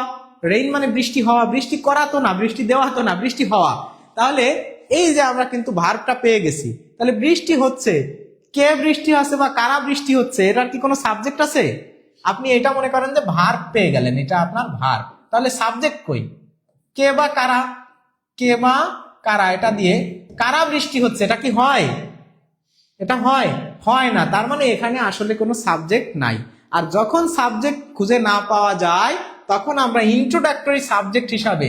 রেইন মানে বৃষ্টি হওয়া, বৃষ্টি করা তো না, বৃষ্টি দেওয়া তো না, বৃষ্টি হওয়া। তাহলে এই যে আমরা কিন্তু ভার্বটা পেয়ে গেছি, তাহলে বৃষ্টি হচ্ছে, কে বৃষ্টি আছে বা কারা বৃষ্টি হচ্ছে, এটার কি কোনো সাবজেক্ট আছে? আপনি এটা মনে করেন যে ভার্ব পেয়ে গেলেন, এটা আপনার ভার্ব, তাহলে সাবজেক্ট কই? কে বা কারা, এটা দিয়ে কারা বৃষ্টি হচ্ছে, এটা কি হয়? এটা হয় না, তার মানে এখানে আসলে কোনো সাবজেক্ট নাই। আর যখন সাবজেক্ট খুঁজে না পাওয়া যায়, তখন আমরা ইন্ট্রোডাক্টরি সাবজেক্ট হিসাবে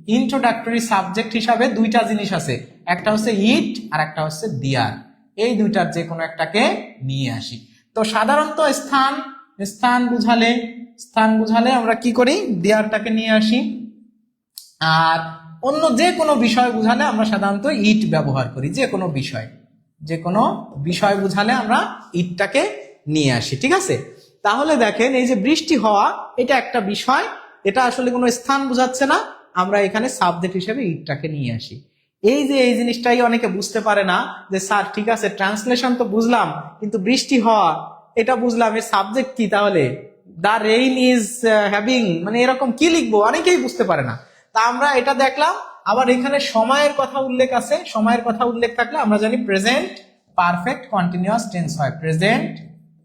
ইন্ট্রোডাক্টরি সাবজেক্ট হিসাবে দুইটা জিনিস আছে, একটা হচ্ছে ইট আর একটা হচ্ছে দিয়ার, এই দুইটার যে কোনো একটাকে নিয়ে আসি। তো সাধারণত স্থান বুঝালে আমরা কি করি? দিয়ারটাকে নিয়ে আসি। আর অন্য যে কোনো বিষয় বুঝালে আমরা সাধারণত ইট ব্যবহার করি, যে কোনো বিষয় বুঝালে আমরা ইটটাকে নিয়ে আসি, ঠিক আছে? তাহলে দেখেন, এই যে বৃষ্টি হওয়া, এটা একটা বিষয়, এটা আসলে কোনো স্থান বুঝাচ্ছে না, আমরা এখানে সাবজেক্ট হিসেবে ইটটাকে নিয়ে আসি। এই যে এই জিনিসটাই অনেকে বুঝতে পারে না, যে স্যার ঠিক আছে ট্রান্সলেশন তো বুঝলাম, কিন্তু বৃষ্টি হওয়া এটা বুঝলাম, এর সাবজেক্ট কি? তাহলে দ্য রেইন ইজ হ্যাভিং, মানে এরকম কি লিখবো, অনেকেই বুঝতে পারে না। তা আমরা এটা দেখলাম। আবার এখানে সময়ের কথা উল্লেখ আছে, সময়ের কথা উল্লেখ থাকলে আমরা জানি প্রেজেন্ট পারফেক্ট কন্টিনিউয়াস টেন্স হয়, প্রেজেন্ট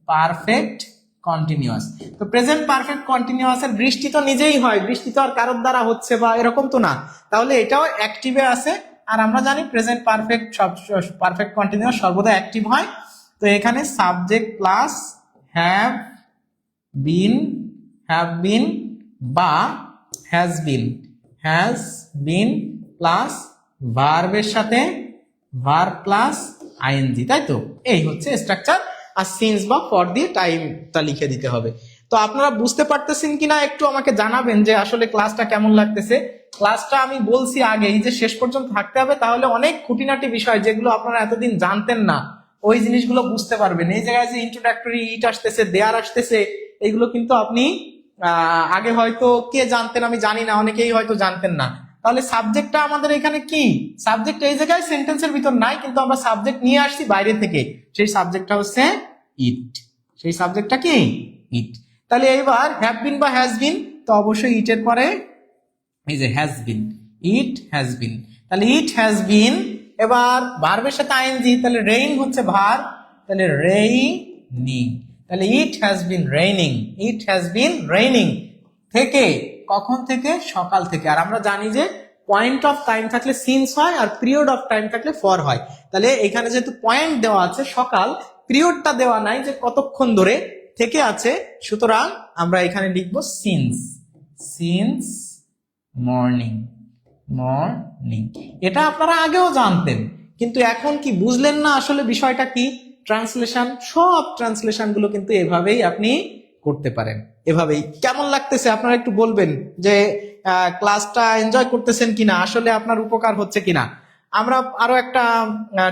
পারফেক্ট কন্টিনিউয়াস। তো প্রেজেন্ট পারফেক্ট কন্টিনিউয়াস এর বৃষ্টি তো নিজেই হয়, বৃষ্টি তো আর কারোর দ্বারা হচ্ছে বা এরকম তো না, তাহলে এটাও অ্যাক্টিভে আছে। আর আমরা জানি প্রেজেন্ট পারফেক্ট কন্টিনিউয়াস সর্বদা অ্যাক্টিভ হয়। তো এখানে সাবজেক্ট প্লাস হ্যাভ বিন বা হ্যাজ বিন প্লাস ভার্বের সাথে ভার্ব প্লাস আইএনজি, তাই তো? এই হচ্ছে স্ট্রাকচার। আর সিন্স বা ফর দিয়ে টাইমটা লিখে দিতে হবে। তো আপনারা বুঝতে পারতেছেন কিনা একটু আমাকে জানাবেন যে আসলে ক্লাসটা কেমন লাগতেছে। ক্লাসটা আমি বলছি আগেই যে শেষ পর্যন্ত থাকতে হবে, তাহলে অনেক খুঁটিনাটি বিষয় যেগুলো আপনারা এতদিন জানতেন না ওই জিনিসগুলো বুঝতে পারবেন। এই জায়গায় যে ইন্ট্রোডাক্টরি ইট আসতেছে, দেয়ার আসতেছে, এইগুলো কিন্তু আপনি আগে হয়তো কে জানতেন আমি জানি না, অনেকেই হয়তো জানতেন না। তাহলে সাবজেক্টটা আমাদের এখানে কি, সাবজেক্ট এই জায়গায় সেন্টেন্সের ভিতর নাই, কিন্তু আমরা সাবজেক্ট নিয়ে আসছি বাইরে থেকে। সেই সাবজেক্টটা হচ্ছে ইট। সেই সাবজেক্টটা কি, ইট। তাহলে এবার হ্যাভ বিন বা হ্যাজ বিন, তো অবশ্যই ইটের পরে এই যে হ্যাজ বিন, ইট হ্যাজ বিন। তাহলে ইট হ্যাজ বিন, এবার ভার্বের সাথে আইএনজি, তাহলে রেইন হচ্ছে ভার্ব, তাহলে রেইনিং। তাহলে it has been raining, it has been raining থেকে, কখন থেকে, সকাল থেকে। আর আমরা জানি যে পয়েন্ট অফ টাইম থাকলে সিন্স হয়, আর পিরিয়ড অফ টাইম থাকলে ফর হয়। তাহলে এখানে যেহেতু পয়েন্ট দেওয়া আছে সকাল, পিরিয়ডটা দেওয়া নাই যে কতক্ষণ ধরে থেকে আছে, সুতরাং আমরা এখানে লিখবো সিন্স, সিন্স মর্নিং, মর্নিং। এটা আপনারা আগেও জানতেন, কিন্তু এখন কি বুঝলেন না আসলে বিষয়টা কি। ট্রান্সলেশন, সব ট্রান্সলেশন গুলো কিন্তু এভাবেই আপনি করতে পারেন, এভাবেই। কেমন লাগতেছে আপনারা একটু বলবেন যে ক্লাসটা এনজয় করতেছেন কিনা, আসলে আপনার উপকার হচ্ছে কিনা। আমরা আরো একটা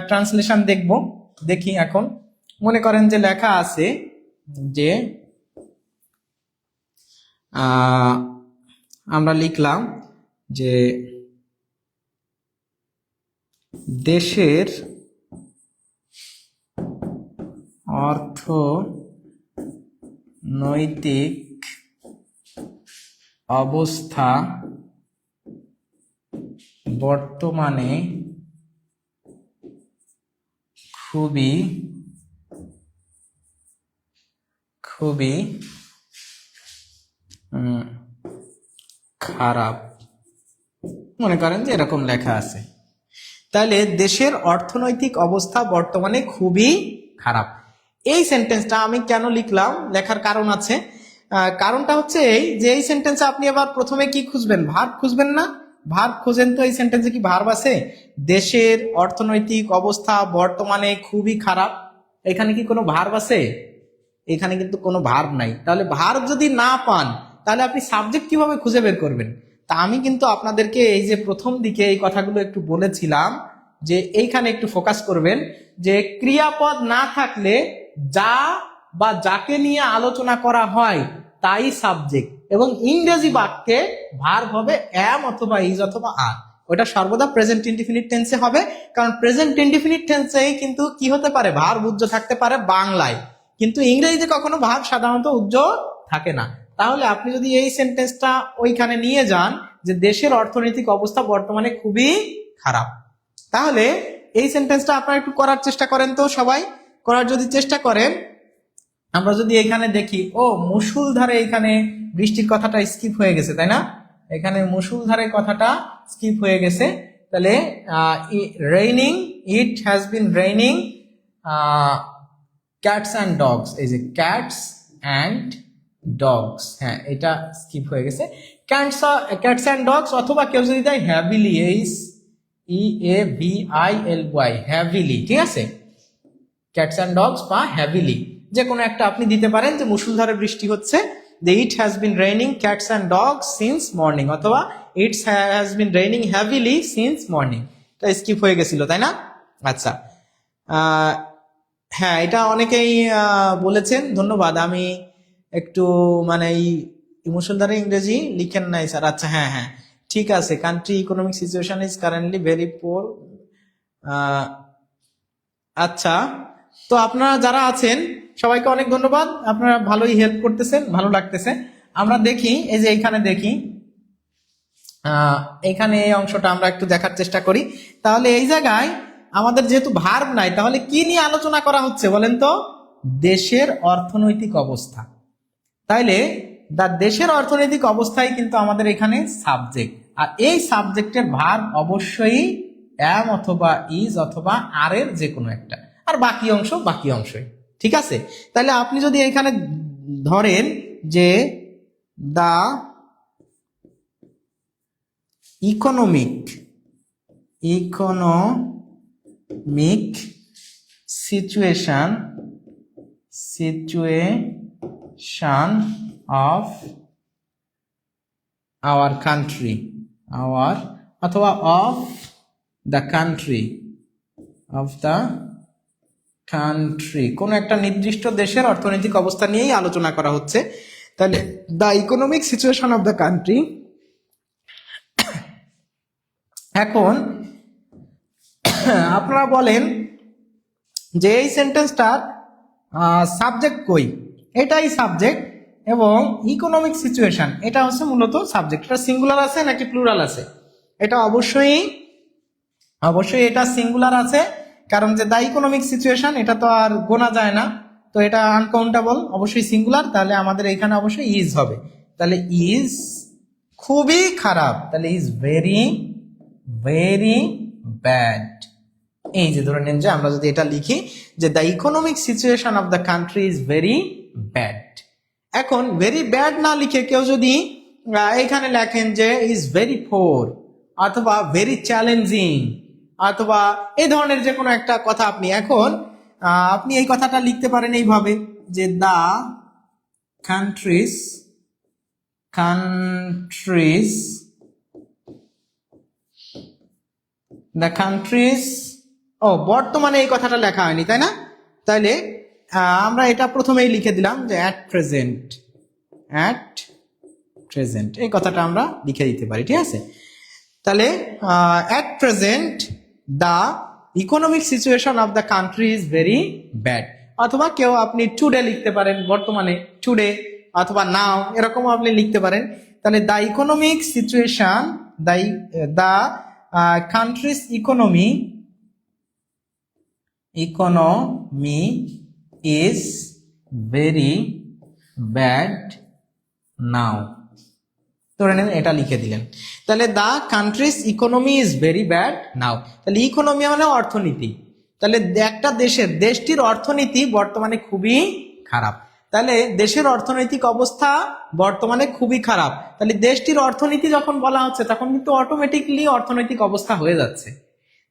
ট্রান্সলেশন দেখব, দেখি। এখন মনে করেন যে লেখা আছে যে আমরা লিখলাম যে দেশের অর্থনৈতিক অবস্থা বর্তমানে খুবই খারাপ, মনে করেন যে এরকম লেখা আছে। তাহলে দেশের অর্থনৈতিক অবস্থা বর্তমানে খুবই খারাপ। এই সেন্টেন্সটা আমি কেন লিখলাম, লেখার কারণ আছে। কারণটা হচ্ছে এই যে এই সেন্টেন্সে আপনি আবার প্রথমে কি খুঁজবেন, ভার্ব খুঁজবেন না। ভার্ব খুঁজেন তো এই সেন্টেন্সে কি ভার্ব আছে? দেশের অর্থনৈতিক অবস্থা বর্তমানে খুবই খারাপ, এখানে কি কোনো ভার্ব আছে? এখানে কিন্তু কোনো ভার্ব নাই। তাহলে ভার্ব যদি না পান তাহলে আপনি সাবজেক্ট কিভাবে খুঁজে বের করবেন? তা আমি কিন্তু আপনাদেরকে এই যে প্রথম দিকে এই কথাগুলো একটু বলেছিলাম যে এইখানে একটু ফোকাস করবেন যে ক্রিয়াপদ না থাকলে যা বা যাকে নিয়ে আলোচনা করা হয় তাই সাবজেক্ট, এবং ইংরেজি বাক্যে ভার্ব হবে অ্যাম অথবা ইজ অথবা আর। ওটা সর্বদা প্রেজেন্ট ইনডিফিনিট টেন্সে হবে, কারণ প্রেজেন্ট ইনডিফিনিট টেন্সেই কিন্তু কি হতে পারে, ভার্ব উজ্জ থাকতে পারে বাংলায়, কিন্তু ইংরেজিতে কখনো ভার্ব সাধারণত উজ্জ থাকে না। তাহলে আপনি যদি এই সেন্টেন্সটা ওইখানে নিয়ে যান যে দেশের অর্থনৈতিক অবস্থা বর্তমানে খুবই খারাপ, তাহলে এই সেন্টেন্সটা আপনারা একটু করার চেষ্টা করেন। তো সবাই করার যদি চেষ্টা করেন, আমরা যদি এখানে দেখি, ও মুষলধারে এখানে বৃষ্টির কথাটা স্কিপ হয়ে গেছে, তাই না? এখানে মুষলধারে কথাটা স্কিপ হয়ে গেছে। তাহলে raining, it has been raining cats and dogs, এই যে ক্যাটস অ্যান্ড ডগস, হ্যাঁ এটা স্কিপ হয়ে গেছে। ক্যাটস অ্যান্ড ডগস, অথবা কেউ যদি দেয় হ্যাভিলি, EAVILY, হ্যাভিলি, ঠিক আছে? ক্যাটস অ্যান্ড ডগস বা হ্যাভিলি, যে কোনো একটা আপনি দিতে পারেন। যে মুষলধারে বৃষ্টি হচ্ছে, যে it has been raining cats and dogs since morning, অথবা it's has been raining heavily since morning. এটা স্কিপ হয়ে গেছিল, তাই না? আচ্ছা, হ্যাঁ এটা অনেকেই বলেছেন, ধন্যবাদ। আমি একটু মানে এই মুষলধারে ইংরেজি লিখেন নাই স্যার। আচ্ছা, হ্যাঁ হ্যাঁ ঠিক আছে। Country economic situation is currently very poor. আচ্ছা, তো আপনারা যারা আছেন সবাইকে অনেক ধন্যবাদ, আপনারা ভালোই হেল্প করতেছেন, ভালো লাগতেছে। আমরা দেখি, এই যে এইখানে দেখি, এইখানে এই অংশটা আমরা একটু দেখার চেষ্টা করি। তাহলে এই জায়গায় আমাদের যেহেতু ভার্ব নাই, তাহলে কি নিয়ে আলোচনা করা হচ্ছে বলেন তো? দেশের অর্থনৈতিক অবস্থা। তাইলে দেশের অর্থনৈতিক অবস্থায় কিন্তু আমাদের এখানে সাবজেক্ট, আর এই সাবজেক্টের ভার্ব অবশ্যই অ্যাম অথবা ইজ অথবা আর এর যে কোনো একটা, আর বাকি অংশ বাকি অংশই, ঠিক আছে? তাহলে আপনি যদি এখানে ধরেন যে দা ইকোনমিক সিচুয়েশন শান অফ আওয়ার কান্ট্রি, আওয়ার অথবা of the country, of the country, কোন একটা নির্দিষ্ট দেশের অর্থনৈতিক অবস্থা নিয়েই আলোচনা করা হচ্ছে। তাহলে the economic situation of the country. এখন আপনারা বলেন যে এই সেন্টেন্সটার সাবজেক্ট কই? এটাই সাবজেক্ট এবং ইকোনমিক সিচুয়েশন এটা হচ্ছে মূলত সাবজেক্ট। এটা সিঙ্গুলার আছে নাকি প্লুরাল আছে? এটা অবশ্যই এটা সিঙ্গুলার আছে, কারণ যে দ্য ইকোনমিক সিচুয়েশন এটা তো আর গোনা যায় না, তো এটা আনকাউন্টেবল, অবশ্যই সিঙ্গুলার। তাহলে আমাদের এখানে অবশ্যই ইজ হবে। তাহলে ইজ খুবই খারাপ, তাহলে ইজ ভেরি ভেরি ব্যাড। এই যে ধরে নেন যে আমরা যদি এটা লিখি যে the economic situation of the country is very bad. এখন ভেরি ব্যাড না লিখে কেউ যদি এখানে লেখেন যে ইজ ভেরি পোর অথবা ভেরি চ্যালেঞ্জিং অথবা এই ধরনের যে কোনো একটা কথা আপনি এখন আপনি এই কথাটা লিখতে পারেন এইভাবে যে দ্য কান্ট্রিজ ও বর্তমানে এই কথাটা লেখা হয়নি, তাই না? তাইলে আমরা এটা প্রথমেই লিখে দিলাম যে অ্যাট প্রেজেন্ট এই কথাটা আমরা লিখে দিতে পারি, ঠিক আছে? তাহলে at present the economic situation of the country is very bad, অথবা কেউ আপনি টুডে লিখতে পারেন, বর্তমানে টুডে, অথবা নাও, এরকমও আপনি লিখতে পারেন। তাহলে the economic situation, the country's economy is very bad now, ধরে নেন এটা লিখে দিলেন। তাহলে the country's economy is very bad now, তাহলে ইকোনমি মানে অর্থনীতি। তাহলে একটা দেশটির অর্থনীতি বর্তমানে খুবই খারাপ। তাহলে দেশের অর্থনৈতিক অবস্থা বর্তমানে খুবই খারাপ। তাহলে দেশটির অর্থনীতি যখন বলা হচ্ছে তখন কিন্তু অটোমেটিকলি অর্থনৈতিক অবস্থা হয়ে যাচ্ছে।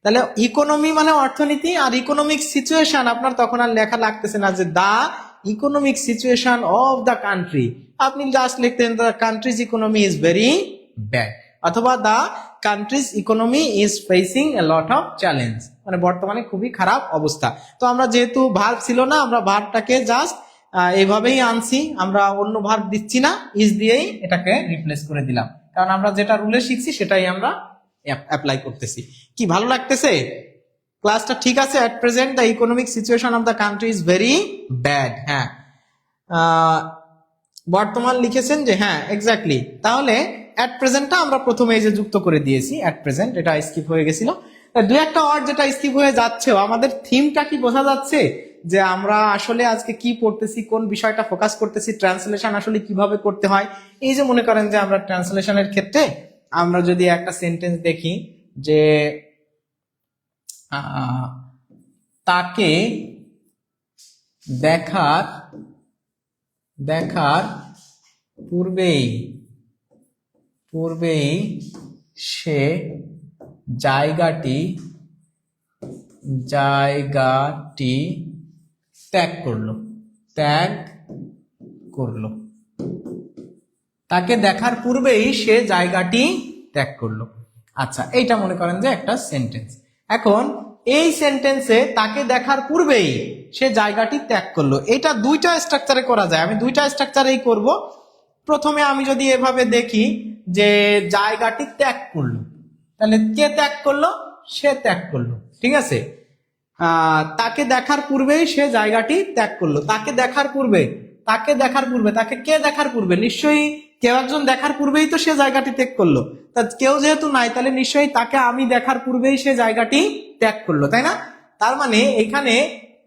তাহলে ইকোনমি মানে অর্থনীতি, আর ইকোনমিক সিচুয়েশন আপনার তখন আর লেখা লাগতেছে না যে the economic situation of the country, আপনি জাস্ট লিখতেন the country's economy is very bad, অথবা the country's economy is facing a lot of challenge, মানে বর্তমানে খুবই খারাপ অবস্থা। তো আমরা যেহেতু ভার্ব ছিল না, আমরা ভার্বটাকে জাস্ট এইভাবেই আনছি, আমরা অন্য ভার্ব দিচ্ছি না, ইজ দিয়েই এটাকে রিপ্লেস করে দিলাম, কারণ আমরা যেটা রুলে শিখছি সেটাই আমরা অ্যাপ্লাই করতেছি। কি ভালো লাগতেছে? ক্লাসটা ঠিক আছে? At present the economic situation of the country is very bad. হ্যাঁ, বর্তমান লিখেছেন যে হ্যাঁ এক্স্যাক্টলি। তাহলে অ্যাট প্রেজেন্টটা আমরা প্রথমে এই যে যুক্ত করে দিয়েছি, অ্যাট প্রেজেন্ট, এটা স্কিপ হয়ে গেছিল। দু একটা ওয়ার্ড যেটা স্কিপ হয়ে যাচ্ছে, আমাদের থিমটা কি বোঝা যাচ্ছে যে আমরা আসলে আজকে কি পড়তেছি, কোন বিষয়টা ফোকাস করতেছি, ট্রান্সলেশন আসলে কিভাবে করতে হয়। এই যে মনে করেন যে আমরা ট্রান্সলেশনের ক্ষেত্রে আমরা যদি একটা সেন্টেন্স দেখি যে তাকে দেখার পূর্বেই সে জায়গাটি ত্যাগ করলো। তাকে দেখার পূর্বেই সে জায়গাটি ত্যাগ করলো। আচ্ছা, এইটা মনে করেন যে একটা সেন্টেন্স। এখন এই সেন্টেন্সে তাকে দেখার পূর্বেই সে জায়গাটি ত্যাগ করলো, এটা দুইটা স্ট্রাকচারে করা যায়। আমি দুইটা স্ট্রাকচারেই করব। প্রথমে আমি যদি এভাবে দেখি যে জায়গাটি ত্যাগ করলো, তাহলে কে ত্যাগ করলো? সে ত্যাগ করলো, ঠিক আছে? তাকে দেখার পূর্বেই সে জায়গাটি ত্যাগ করলো। তাকে দেখার পূর্বে, তাকে কে দেখার পূর্বে? নিশ্চয়ই কেউ একজন দেখার পূর্বেই তো সে জায়গাটি ত্যাগ করলো। তা কেউ যেহেতু নাই, তাহলে নিশ্চয়ই তাকে আমি দেখার পূর্বেই সে জায়গাটি ত্যাগ করলো, তাই না? তার মানে এখানে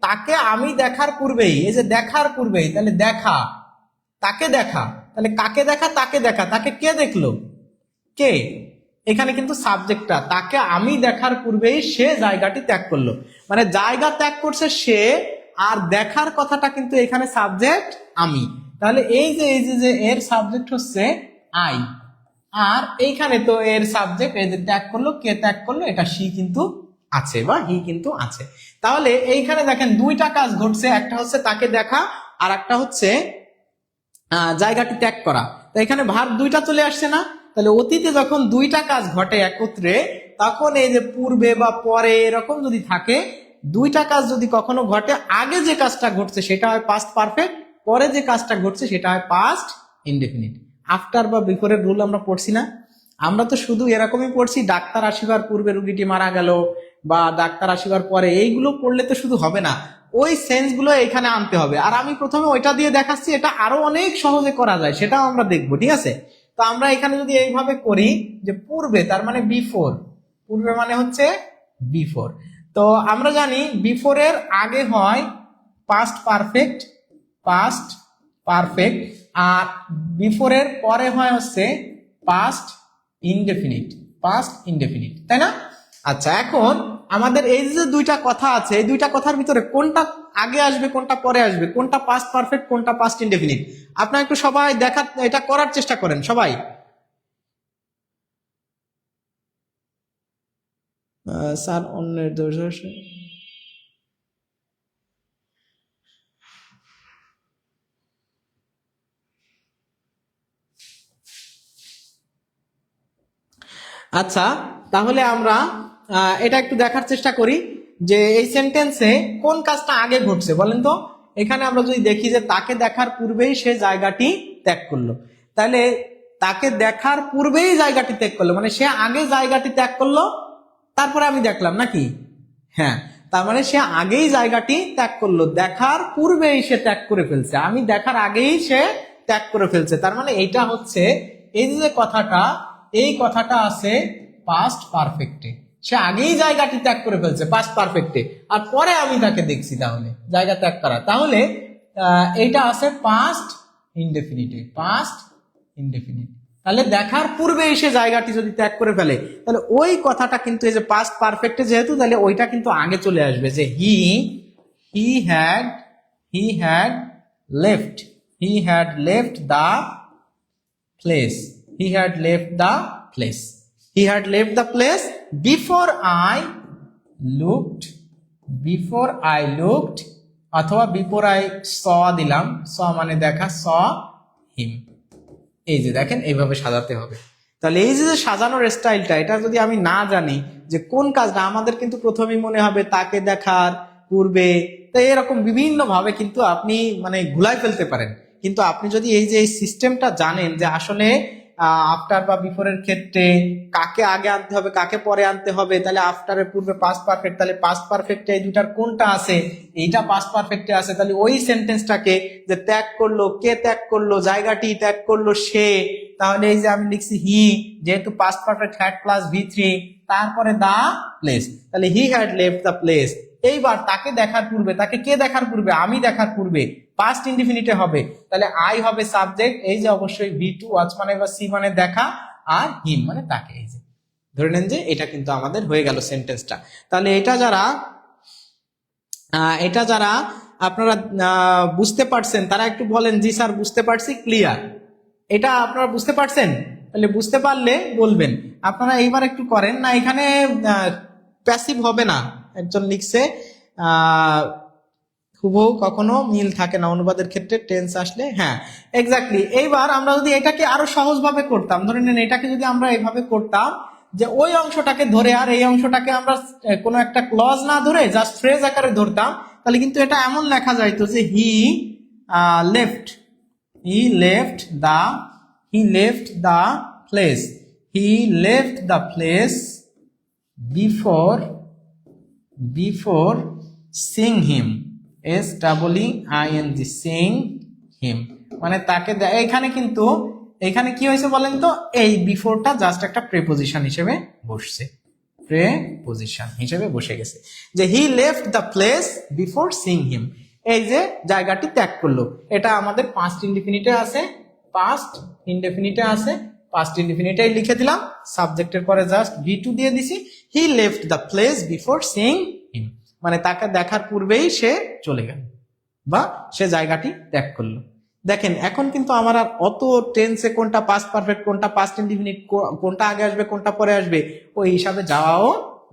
তাকে আমি দেখার পূর্বেই, এই যে দেখার পূর্বেই, তাহলে দেখা, তাকে দেখা, তাহলে কাকে দেখা? তাকে দেখা, তাকে কে দেখলো? কে? এখানে কিন্তু সাবজেক্টটা, তাকে আমি দেখার পূর্বেই সে জায়গাটি ত্যাগ করলো, মানে জায়গা ত্যাগ করছে সে, আর দেখার কথাটা কিন্তু এখানে সাবজেক্ট আমি। তাহলে এই যে এর সাবজেক্ট হচ্ছে আই, আর এইখানে তো এর সাবজেক্ট, এই যে ত্যাগ করলো, কে ত্যাগ করলো, এটা সি কিন্তু আছে বা হি কিন্তু আছে। তাহলে এইখানে দেখেন দুইটা কাজ ঘটছে, একটা হচ্ছে তাকে দেখা, আর একটা হচ্ছে জায়গাটি ত্যাগ করা। তো এখানে ভার্ব দুইটা চলে আসছে না, তাহলে অতীতে যখন দুইটা কাজ ঘটে একত্রে, তখন এই যে পূর্বে বা পরে এরকম যদি থাকে, দুইটা কাজ যদি কখনো ঘটে, আগে যে কাজটা ঘটছে সেটা হয় পাস্ট পারফেক্ট, পরে যে কাজটা ঘটছে সেটা হয় পাস্ট ইনডেফিনিট। আফটার বা বিফোরের রুল আমরা পড়ছি না, আমরা তো শুধু এরকমই পড়ছি ডাক্তার আসিবার পূর্বে রুগীটি মারা গেল বা ডাক্তার আসিবার পরে, এইগুলো পড়লে তো শুধু হবে না, ওই সেন্স গুলো এখানে আনতে হবে। আর আমি প্রথমে ওইটা দিয়ে দেখাচ্ছি, এটা আরো অনেক সহজে করা যায়, সেটাও আমরা দেখবো, ঠিক আছে? তো আমরা এখানে যদি এইভাবে করি যে পূর্বে তার মানে বিফোর, পূর্বে মানে হচ্ছে বিফোর, তো আমরা জানি বিফোরের আগে হয় পাস্ট পারফেক্ট, পাস্ট পারফেক্ট, আর বিফোরের পরে হয় হচ্ছে পাস্ট ইনডেফিনিট, পাস্ট ইনডেফিনিট, তাই না? আচ্ছা, এখন আমাদের এই যে দুইটা কথা আছে, এই দুইটা কথার ভিতরে কোনটা আগে আসবে কোনটা পরে আসবে, কোনটা পাস্ট পারফেক্ট কোনটা পাস্ট ইনডেফিনিট, আপনারা একটু সবাই দেখা, এটা করার চেষ্টা করেন সবাই। স্যার অন্যের দোষ। আচ্ছা, তাহলে আমরা এটা একটু দেখার চেষ্টা করি যে এই সেন্টেন্সে কোন কাজটা আগে ঘটছে বলেন তো। এখানে আমরা যদি দেখি যে তাকে দেখার পূর্বেই সে জায়গাটি ত্যাগ করলো, তাহলে তাকে দেখার পূর্বেই জায়গাটি ত্যাগ করলো মানে সে আগে জায়গাটি ত্যাগ করলো, তারপরে আমি দেখলাম নাকি? হ্যাঁ, তার মানে সে আগেই জায়গাটি ত্যাগ করলো, দেখার পূর্বেই সে ত্যাগ করে ফেলছে, আমি দেখার আগেই সে ত্যাগ করে ফেলছে। তার মানে এইটা হচ্ছে, এই যে কথাটা, এই কথাটা আছে পাস্ট পারফেক্টে, সে আগেই জায়গাটি ত্যাগ করে ফেলছে পাস্ট পারফেক্টে, আর পরে আমি তাকে দেখছি, তাহলে জায়গা ত্যাগ করা, তাহলে এইটা আছে পাস্ট ইনডেফিনিটে, পাস্ট ইনডেফিনিট। তাহলে দেখার পূর্বে এসে জায়গাটি যদি ত্যাগ করে ফেলে, তাহলে ওই কথাটা কিন্তু এই যে পাস্ট পারফেক্টে যেহেতু, তাহলে ওইটা কিন্তু আগে চলে আসবে যে হি had left, he had left the place, he had left the place, he had left the place before I looked, before I looked, অথবা before I saw দিলাম, saw মানে দেখা, saw him। এই যে দেখেন, এইভাবে সাজাতে হবে। তাহলে এই যে সাজানোর স্টাইলটা, এটা যদি আমি না জানি যে কোন কাজটা, আমাদের কিন্তু প্রথমেই মনে হবে তাকে দেখার পূর্বে, তো এরকম বিভিন্ন ভাবে কিন্তু আপনি মানে ঘুলাই ফেলতে পারেন। কিন্তু আপনি যদি এই যে এই সিস্টেমটা জানেন যে আসলে আফটার বা বিফোরের ক্ষেত্রে কাকে আগে আনতে হবে কাকে পরে আনতে হবে, তাহলে আফটারের পূর্বে পাস্ট পারফেক্ট, তাহলে পাস্ট পারফেক্টে এই দুটার কোনটা আছে, এইটা পাস্ট পারফেক্টে আছে, তাহলে ওই সেন্টেন্সটাকে যে ত্যাগ করলো, কে ত্যাগ করলো, জায়গাটি ত্যাগ করলো সে, তাহলে এই যে আমি লিখছি হি, যেহেতু past perfect had plus V3, তারপরে দা প্লেস, তাহলে he had left the place. এইবার তাকে দেখার পূর্বে, তাকে কে দেখার পূর্বে, আমি দেখার পূর্বে, পাস্ট ইনডিফিনিটে হবে, তাহলে আই হবে সাবজেক্ট, এই যে অবশ্যই V2 ওয়াচ মানে বা সি মানে দেখা, আর হিম মানে তাকে। এই যে ধরে নেন যে এটা কিন্তু আমাদের হয়ে গেল সেন্টেন্সটা। তাহলে এটা যারা আপনারা বুঝতে পারছেন তারা একটু বলেন জি স্যার বুঝতে পারছি, ক্লিয়ার। এটা আপনারা বুঝতে পারছেন? তাহলে বুঝতে পারলে বলবেন। আপনারা এইবার একটু করেন না, এখানে প্যাসিভ হবে না। একজন লিখছে হুবহু কখনো মিল থাকে না অনুবাদের ক্ষেত্রে টেন্স আসলে। হ্যাঁ, এক্স্যাক্টলি। এইবার আমরা যদি এটাকে আরো সহজভাবে করতাম, ধরে নেন এটাকে যদি আমরা এইভাবে করতাম যে ওই অংশটাকে ধরে আর এই অংশটাকে আমরা কোনো একটা ক্লজ না ধরে জাস্ট ফ্রেজ আকারে ধরতাম, তাহলে কিন্তু এটা এমন লেখা যাইতো যে he left the place, he left the place before seeing him, SEEING, seeing him মানে তাকে। এখানে কিন্তু এখানে কি হয়েছে বলেন তো, এই বিফোরটা জাস্ট একটা প্রেপোজিশন হিসেবে বসছে, প্রেপোজিশন হিসেবে বসে গেছে যে he left the place before seeing him, এই যে জায়গাটি ত্যাগ করলো। এটা আমাদের পাস্ট ইনডিফিনিটে আছে, পাস্ট ইনডেফিনিটে আছে, পাস্ট ইনডেফিনিটে লিখে দিলাম, সাবজেক্টের পরে জাস্ট V2 দিয়ে দিছি, he left the place before seeing him মানে তাকে দেখার পূর্বেই সে চলে গেল বা সে জায়গাটি ত্যাগ করলো। দেখেন এখন কিন্তু আমার আর অত টেন্সে কোনটা পাস্ট পারফেক্ট কোনটা পাস্ট ইনডিফিনিট কোনটা আগে আসবে কোনটা পরে আসবে ওই হিসাবে যাওয়াও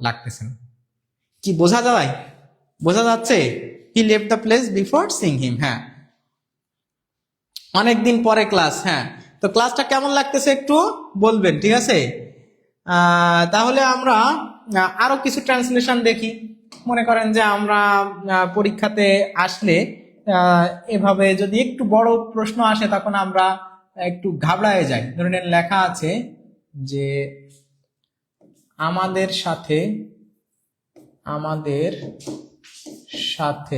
লাগতেছে না। কি বোঝা যাচ্ছে? He left the place before seeing him. হ্যাঁ, অনেকদিন পরে ক্লাস, হ্যাঁ। তো ক্লাসটা কেমন লাগতেছে একটু বলবেন, ঠিক আছে? তাহলে আমরা আরো কিছু ট্রান্সলেশন দেখি। মনে করেন যে আমরা পরীক্ষাতে আসলে এভাবে যদি একটু বড় প্রশ্ন আসে তখন আমরা একটু ঘাবড়ায় যাই। ধরে নেন লেখা আছে যে আমাদের সাথে আগামীকাল সকল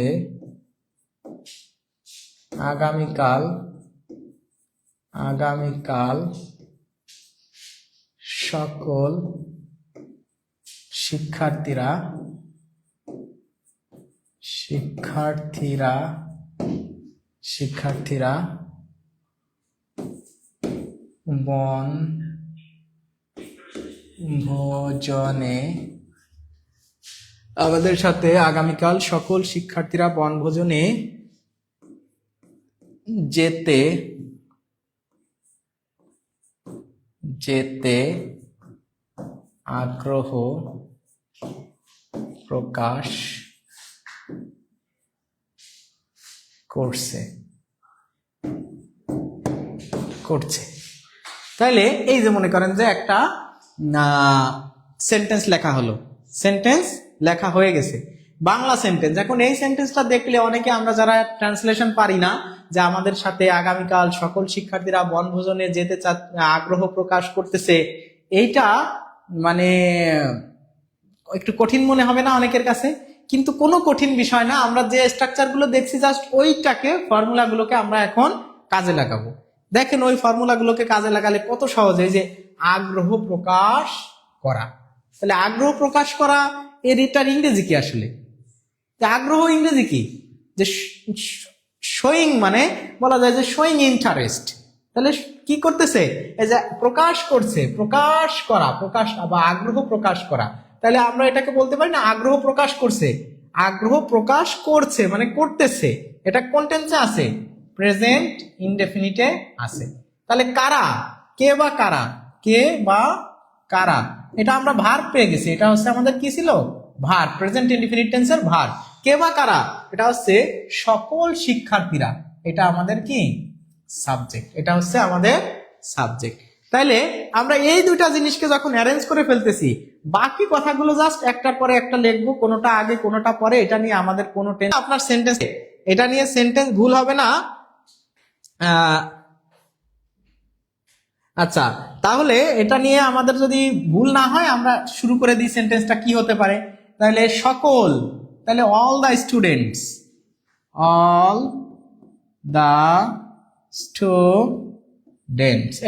শিক্ষার্থীরা বনভোজনে আমাদের সাথে আগামীকাল সকল শিক্ষার্থীরা বনভোজনে যেতে আগ্রহ প্রকাশ করছে। তাহলে এই যে মনে করেন যে একটা সেন্টেন্স লেখা হলো, সেন্টেন্স লেখা হয়ে গেছে, বাংলা সেন্টেন্স। এখন এই সেন্টেন্সটা দেখলে অনেকে আমরা যারা ট্রান্সলেশন পারি না, যে আমাদের সাথে আগামীকাল সকল শিক্ষার্থীরা বনভোজনে যেতে আগ্রহ প্রকাশ করতেছে, এইটা মানে একটু কঠিন মনে হবে না অনেকের কাছে? কিন্তু কোনো কঠিন বিষয় না, আমরা যে স্ট্রাকচার গুলো দেখছি জাস্ট ওইটাকে, ফর্মুলা গুলোকে আমরা এখন কাজে লাগাবো। দেখেন ওই ফর্মুলা গুলোকে কাজে লাগালে কত সহজ। এই যে আগ্রহ প্রকাশ করা, তাহলে আগ্রহ প্রকাশ করা এটার ইংরেজি কি আসলে? আগ্রহ ইংরেজি কি? যে শোয়িং, মানে বলা যায় যে শোয়িং ইন্টারেস্ট। তাহলে কি করতেছে? এই যে প্রকাশ করছে, প্রকাশ করা, প্রকাশ বা আগ্রহ প্রকাশ করা। তাহলে আমরা এটাকে বলতে পারি না আগ্রহ প্রকাশ করছে। আগ্রহ প্রকাশ করছে মানে করতেছে, এটা কোন টেন্সে আছে? প্রেজেন্ট ইনডেফিনিটে আছে। তাহলে কারা, কে বা কারা, কে বা কারা, এটা আমরা ভার্ব পেয়ে গেছি। এটা হচ্ছে আমাদের কি ছিল? ভার্ব, প্রেজেন্ট ইনডেফিনিট টেন্সের ভার্ব। কে বা কারা, এটা হচ্ছে সকল শিক্ষার্থীরা, এটা আমাদের কি? সাবজেক্ট। এটা হচ্ছে আমাদের সাবজেক্ট। তাইলে আমরা এই দুইটা জিনিসকে যখন অ্যারেঞ্জ করে ফেলতেছি, বাকি কথাগুলো জাস্ট একটার পরে একটা লিখবো, কোনোটা আগে কোনোটা পরে। এটা নিয়ে আমাদের কোনো টেনশন, আপনার সেন্টেন্স, এটা নিয়ে সেন্টেন্স ভুল হবে না। আচ্ছা, তাহলে এটা নিয়ে আমাদের যদি ভুল না হয়, আমরা শুরু করে দিই সেন্টেন্সটা কি হতে পারে। তাহলে সকল, তাহলে অল দ্য স্টুডেন্টস,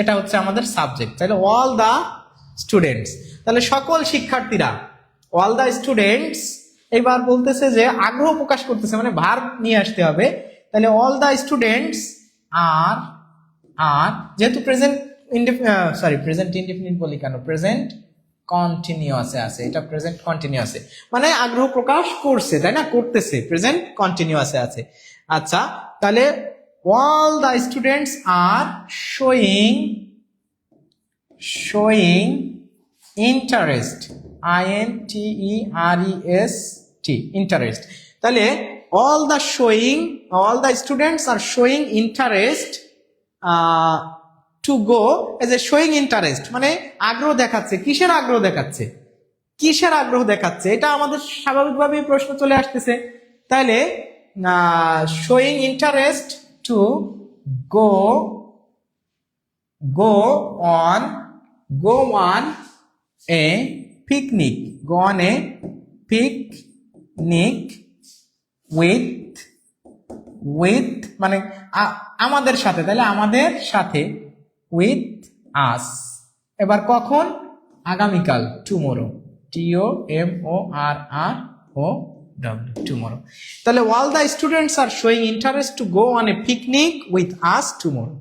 এটা হচ্ছে আমাদের সাবজেক্ট। তাহলে অল দ্য স্টুডেন্টস, তাহলে সকল শিক্ষার্থীরা, অল দ্য স্টুডেন্টস। এবার বলতেছে যে আগ্রহ প্রকাশ করতেছে, মানে ভার্ব নিয়ে আসতে হবে। তাহলে অল দ্য স্টুডেন্টস আর, যেহেতু প্রেজেন্ট প্রেজেন্ট ইনডেফিনিট বলি কেন, প্রেজেন্ট কন্টিনিউয়াসে আছে, এটা প্রেজেন্ট কন্টিনিউয়াসে, মানে আগ্রহ প্রকাশ করছে, তাই না? করতেছে, প্রেজেন্ট কন্টিনিউয়াসে আছে। আচ্ছা, তাহলে all the students are showing interest, INTEREST, interest। তাহলে all the students are showing interest to go, as a showing interest মানে আগ্রহ দেখাচ্ছে। কিসের আগ্রহ দেখাচ্ছে? কিসের আগ্রহ দেখাচ্ছে? এটা আমাদের স্বাভাবিকভাবেই প্রশ্ন চলে আসতেছে। তাহলে showing interest to go on a picnic, with মানে আমাদের সাথে, তাহলে আমাদের সাথে, with us। এবার কখন? আগামীকাল, টুমোরো, TOMORRO, tomorrow। তাহলে all the students are showing interest to go on a picnic with us tomorrow।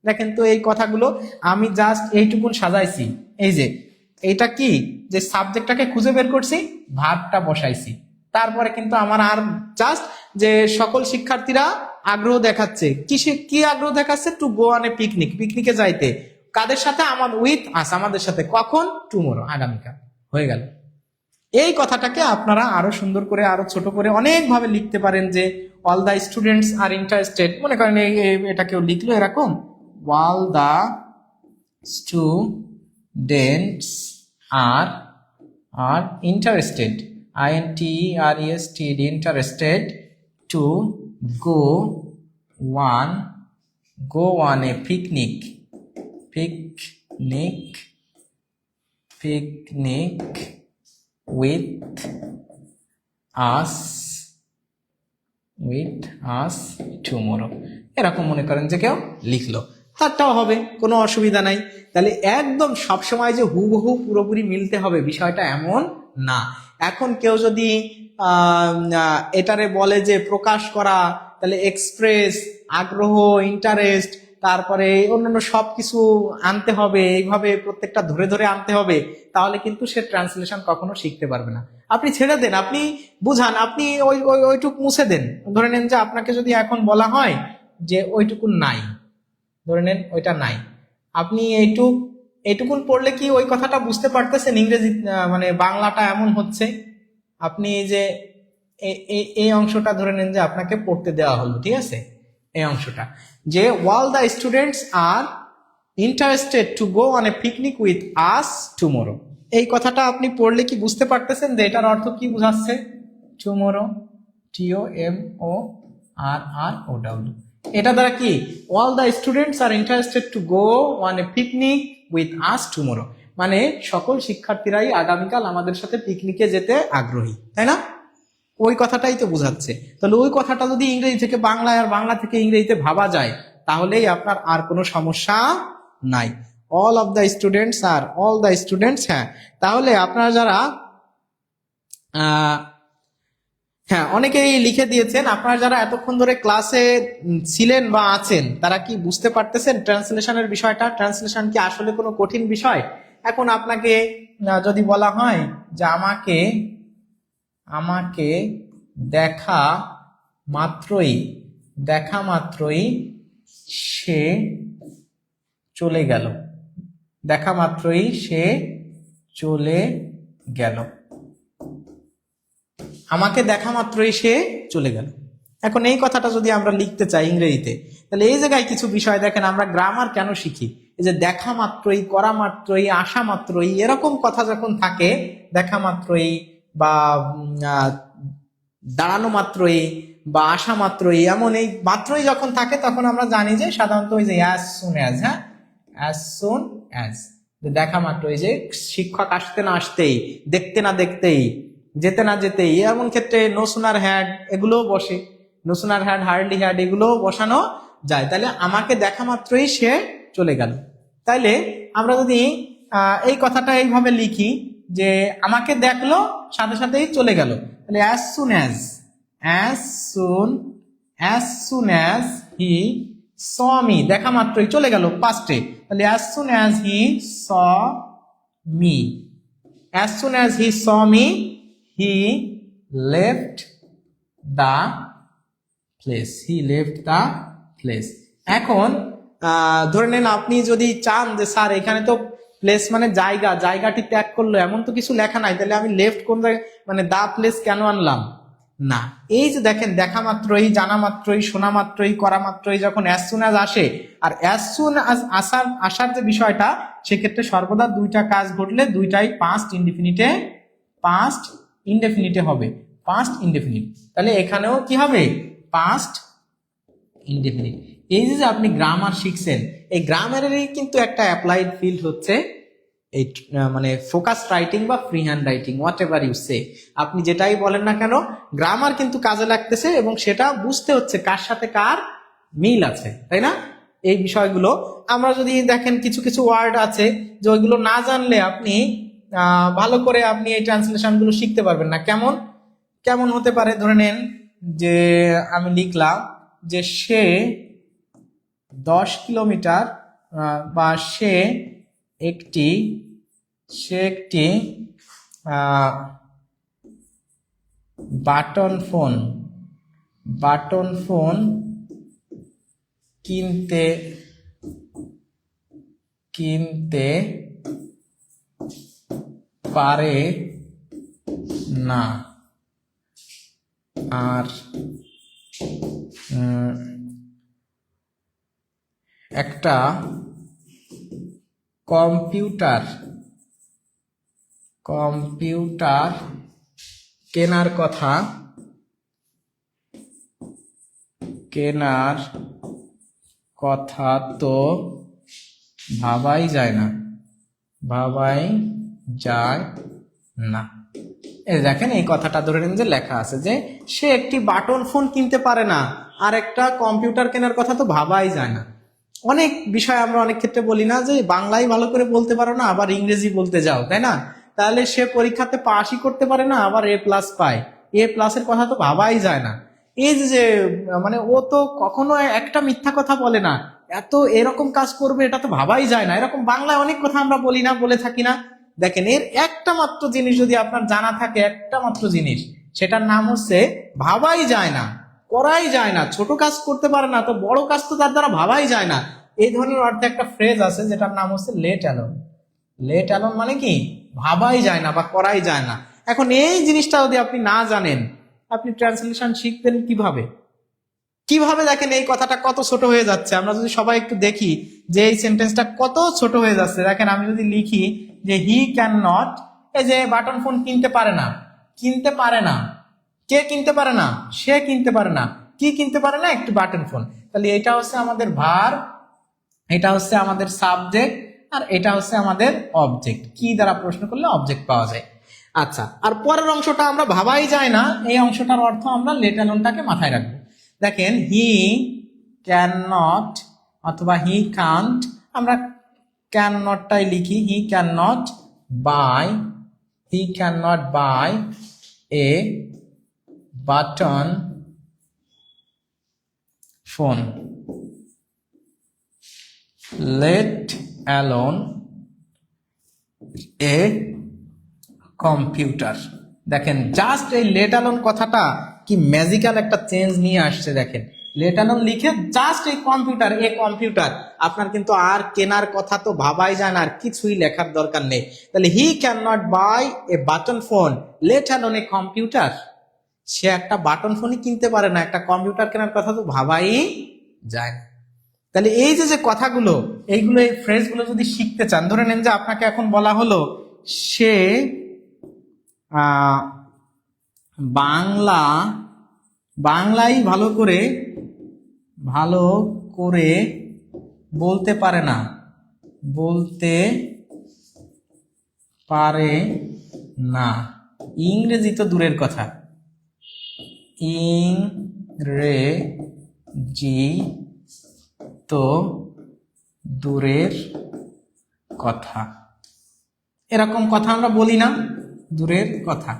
দেখেন তো এই কথাগুলো আমি জাস্ট এইটুকুন সাজাইছি। এই যে এইটা কি, যে সাবজেক্টটাকে খুঁজে বের করছি, ভার্বটা বসাইছি, তারপরে কিন্তু আমার আর জাস্ট যে সকল শিক্ষার্থীরা আগ্রহ দেখাচ্ছে, কি আগ্রহ দেখাচ্ছে? To go on a picnic, পিকনিকে যাইতে। কাদের সাথে? উইথ আস, আমাদের সাথে। কখন? টুমোরো, আগামীকাল। হয়ে গেল। এই কথাটাকে আপনারা আরো সুন্দর করে, আরো ছোট করে অনেকভাবে লিখতে পারেন যে all the students are interested. মনে করেন এটা কেউ লিখলো এরকম, all the students are are interested, INTERESTED, interested to go on a picnic with us tomorrow। এরকম মনে করেন যে কেউ লিখলো, তারটাও হবে, কোনো অসুবিধা নাই। তাহলে একদম সবসময় যে হুবহু পুরোপুরি মিলতে হবে বিষয়টা এমন না। এখন কেউ যদি এটারে বলে যে প্রকাশ করা, তাহলে এক্সপ্রেস, আগ্রহ, ইন্টারেস্ট, তারপরে অন্যান্য সবকিছু আনতে হবে, এইভাবে প্রত্যেকটা ধরে ধরে আনতে হবে, তাহলে কিন্তু সে ট্রান্সলেশন কখনো শিখতে পারবে না। আপনি ছেড়ে দেন, আপনি বুঝান, আপনি ওইটুক মুছে দেন। ধরে নেন যে আপনাকে যদি এখন বলা হয় যে ওইটুকু নাই, ধরে নেন ওইটা নাই, আপনি এইটুকুন পড়লে কি ওই কথাটা বুঝতে পারতেছেন? ইংরেজি মানে বাংলাটা এমন হচ্ছে, আপনি এই যে এই অংশটা ধরে নেন যে আপনাকে পড়তে দেওয়া হলো, ঠিক আছে, এই অংশটা যে all the students are interested to go on a picnic with us tomorrow, এই কথাটা আপনি পড়লে কি বুঝতে পারতেছেন যে এটার অর্থ কি বুঝাচ্ছে? টুমোরো, TOMORROW, এটা দ্বারা কি all the students are interested to go on a picnic with us tomorrow, মানে সকল শিক্ষার্থীরাই আগামীকাল আমাদের সাথে পিকনিকে যেতে আগ্রহী, তাই না? ওই কথাটাই তো বোঝাচ্ছে। তাহলে ওই কথাটা যদি ইংরেজি থেকে বাংলায় আর বাংলা থেকে ইংরেজিতে ভাবা যায়, তাহলেই আপনার আর কোনো সমস্যা নাই। All of the students are all the students, হ্যাঁ। তাহলে আপনারা যারা হ্যাঁ অনেকেই লিখে দিয়েছেন, আপনারা যারা এতক্ষণ ধরে ক্লাসে ছিলেন বা আছেন, তারা কি বুঝতে পারতেছেন ট্রান্সলেশনের বিষয়টা? ট্রান্সলেশন কি আসলে কোনো কঠিন বিষয়? এখন আপনাকে যদি বলা হয় যে আমাকে দেখা মাত্রই সে চলে গেল, দেখা মাত্রই সে চলে গেল, আমাকে দেখা মাত্রই সে চলে গেল। এখন এই কথাটা যদি আমরা লিখতে চাই ইংরেজিতে, তাহলে এই জায়গায় কিছু বিষয় দেখেন, আমরা গ্রামার কেন শিখি? এই যে দেখা মাত্রই, করা মাত্রই, আসা মাত্রই, এরকম কথা যখন থাকে, দেখা মাত্রই বা দাঁড়ানো মাত্রই বা আসা মাত্রই, এমন এই মাত্রই যখন থাকে, তখন আমরা জানি যে সাধারণত ওই যে অ্যাজ সুন অ্যাজ, হ্যাঁ, অ্যাজ সুন অ্যাজ, দেখা মাত্রই, যে শিক্ষক আসতে না আসতেই, দেখতে না দেখতেই, যেতে না যেতেই, এমন ক্ষেত্রে নো সুনার হ্যাড এগুলোও বসে, no sooner had, hardly had এগুলোও বসানো যায়। তাহলে আমাকে দেখা মাত্রই সে চলে গেল। তাইলে আমরা যদি এই কথাটা এইভাবে লিখি যে আমাকে দেখলো সাথে সাথেই চলে গেল, তাহলে as soon as he saw me, দেখা মাত্রই চলে গেল পাস্টে, তাহলে as soon as he saw me, as soon as he saw me he left the place। এখন ধরে নেন আপনি যদি চান যে স্যার এখানে তো প্লেস মানে জায়গাটি ত্যাগ করলো, এমন তো কিছু লেখা নাই, তাহলে আমি লেফট কোন জায়গায়, মানে দা প্লেস কেন আনলাম? না, এই যে দেখেন, দেখা মাত্রই, জানা মাত্রই, শোনা মাত্রই, করা মাত্রই যখন অ্যাজ সুন অ্যাজ আসে, আর অ্যাজ সুন অ্যাজ আসার যে বিষয়টা, সেক্ষেত্রে সর্বদা দুইটা কাজ ঘটলে দুইটাই পাস্ট ইনডেফিনিটে হবে, পাস্ট ইনডেফিনিট। তাহলে এখানেও কি হবে? Past indefinite. এই যে আপনি গ্রামার শিখছেন, এই গ্রামারেরই কিন্তু একটা অ্যাপ্লাইড ফিল্ড হচ্ছে এই মানে ফোকাস রাইটিং বা free hand writing, whatever you say, আপনি যেটাই বলেন না কেন, গ্রামার কিন্তু কাজে লাগতেছে এবং সেটা বুঝতে হচ্ছে কার সাথে কার মিল আছে, তাই না? এই বিষয়গুলো আমরা যদি দেখেন, কিছু কিছু ওয়ার্ড আছে যে ওইগুলো না জানলে আপনি ভালো করে আপনি এই ট্রান্সলেশন গুলো শিখতে পারবেন না। কেমন হতে পারে? ধরে নেন যে আমি লিখলাম যে সে 10 কিলোমিটার বা সে একটি বাটন ফোন কিনতে না। আর একটা কম্পিউটার কেনার কথা তো ভাবাই যায় না। এই দেখেন, এই কথাটা ধরে নিন যে লেখা আছে যে সে একটি বাটন ফোন কিনতে পারে না, আর একটা কম্পিউটার কেনার কথা তো ভাবাই যায় না। অনেক বিষয় আমরা অনেক ক্ষেত্রে বলি না যে বাংলাই ভালো করে বলতে পারো না, আবার ইংরেজি বলতে যাও, তাই না? তাহলে সে পরীক্ষাতে পাসই করতে পারে না, আবার A+ পায়। A+ এর কথা তো ভাবাই যায় না। এই যে মানে ও তো কখনো একটা মিথ্যা কথা বলে না, এত এরকম কাজ করবে এটা তো ভাবাই যায় না। এরকম বাংলায় অনেক কথা আমরা বলি না, বলে থাকি না। দেখেন, এর একটা মাত্র জিনিস যদি আপনার জানা থাকে, একটা মাত্র জিনিস, সেটার নাম হচ্ছে ভাবাই যায় না, করাই যায় না। ছোট কাজ করতে পারে না, তো বড় কাজ তো তার দ্বারা ভাবাই যায় না। এই ধরনের অর্থে একটা ফ্রেজ আছে যেটার নাম হচ্ছে লেট অ্যালোন। লেট অ্যালোন মানে কি? ভাবাই যায় না বা করাই যায় না। এখন এই জিনিসটা যদি আপনি না জানেন, আপনি ট্রান্সলেশন শিখবেন কিভাবে? দেখেন এই কথাটা কত ছোট হয়ে যাচ্ছে। আমরা যদি সবাই একটু দেখি যে এই সেন্টেন্সটা কত ছোট হয়ে যাচ্ছে। দেখেন, আমি যদি লিখি যে হি ক্যান নট, এই যে বাটন ফোন কিনতে পারে না। কে কিনতে পারে না? সে কিনতে পারে না। কি কিনতে পারে না? একটি বাটন ফোন। তাহলে এটা হচ্ছে আমাদের ভার্ব, এটা হচ্ছে আমাদের সাবজেক্ট, আর এটা হচ্ছে আমাদের অবজেক্ট। কি দ্বারা প্রশ্ন করলে অবজেক্ট পাওয়া যায়। আচ্ছা, আর পরের অংশটা আমরা ভাবাই যায় না, এই অংশটার অর্থ আমরা লেট অ্যালোনটাকে মাথায় রাখবো। দেখেন, হি ক্যান নট অথবা হি কান্ট, আমরা ক্যান নটটাই লিখি। He can not buy a button phone, let alone a computer. দেখেন, জাস্ট এই লেট অ্যালোন কথাটা কি ম্যাজিক্যাল একটা চেঞ্জ নিয়ে আসছে। দেখেন, লেট অ্যালোন লিখে জাস্ট এই কম্পিউটার, আপনার কিন্তু আর কেনার কথা তো ভাবাই যায় না, আর কিছুই লেখার দরকার নেই। তাহলে he can not buy a button phone, let alone a computer. সে একটা বাটন ফোনই কিনতে পারে না, একটা কম্পিউটার কেনার কথা তো ভাবাই যায় না। তাহলে এই যে কথাগুলো, এই ফ্রেজগুলো যদি শিখতে চান, ধরে নেন যে আপনাকে এখন বলা হলো সে বাংলাই ভালো করে বলতে পারে না, ইংরেজি তো দূরের কথা, এরকম কথা আমরা বলি না? দূরের কথা,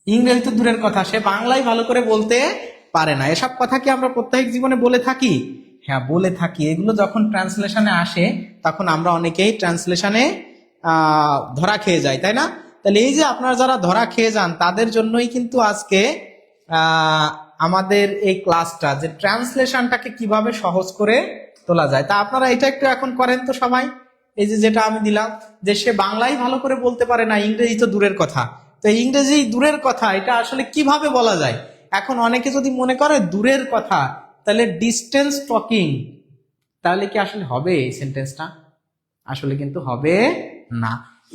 ইংরেজি তো দূরের কথা, সে বাংলাই ভালো করে বলতে পারে না। এসব কথা কি আমরা প্রত্যেক জীবনে বলে থাকি? হ্যাঁ, বলে থাকি। এগুলো যখন ট্রান্সলেশনে আসে, তখন আমরা অনেকেই ট্রান্সলেশনে ধরা খেয়ে যাই, তাই না? তাহলে এই যে আপনারা যারা ধরা খেয়ে যান, তাদের জন্যই কিন্তু আজকে আমাদের এই ক্লাসটা, যে ট্রান্সলেশনটাকে কিভাবে সহজ করে তোলা যায়। তা আপনারা এটা একটু এখন করেন তো সবাই। এই যেটা আমি দিলাম, যে সে বাংলাই ভালো করে বলতে পারে না, ইংরেজি তো দূরের কথা। তো ইংরেজি দূরের কথা, এটা আসলে কিভাবে বলা যায়? এখন অনেকে যদি মনে করে দূরের কথা, তাহলে ডিস্টেন্স টকিং, তাহলে কি আসলে হবে এই সেন্টেন্সটা? আসলে কিন্তু হবে না।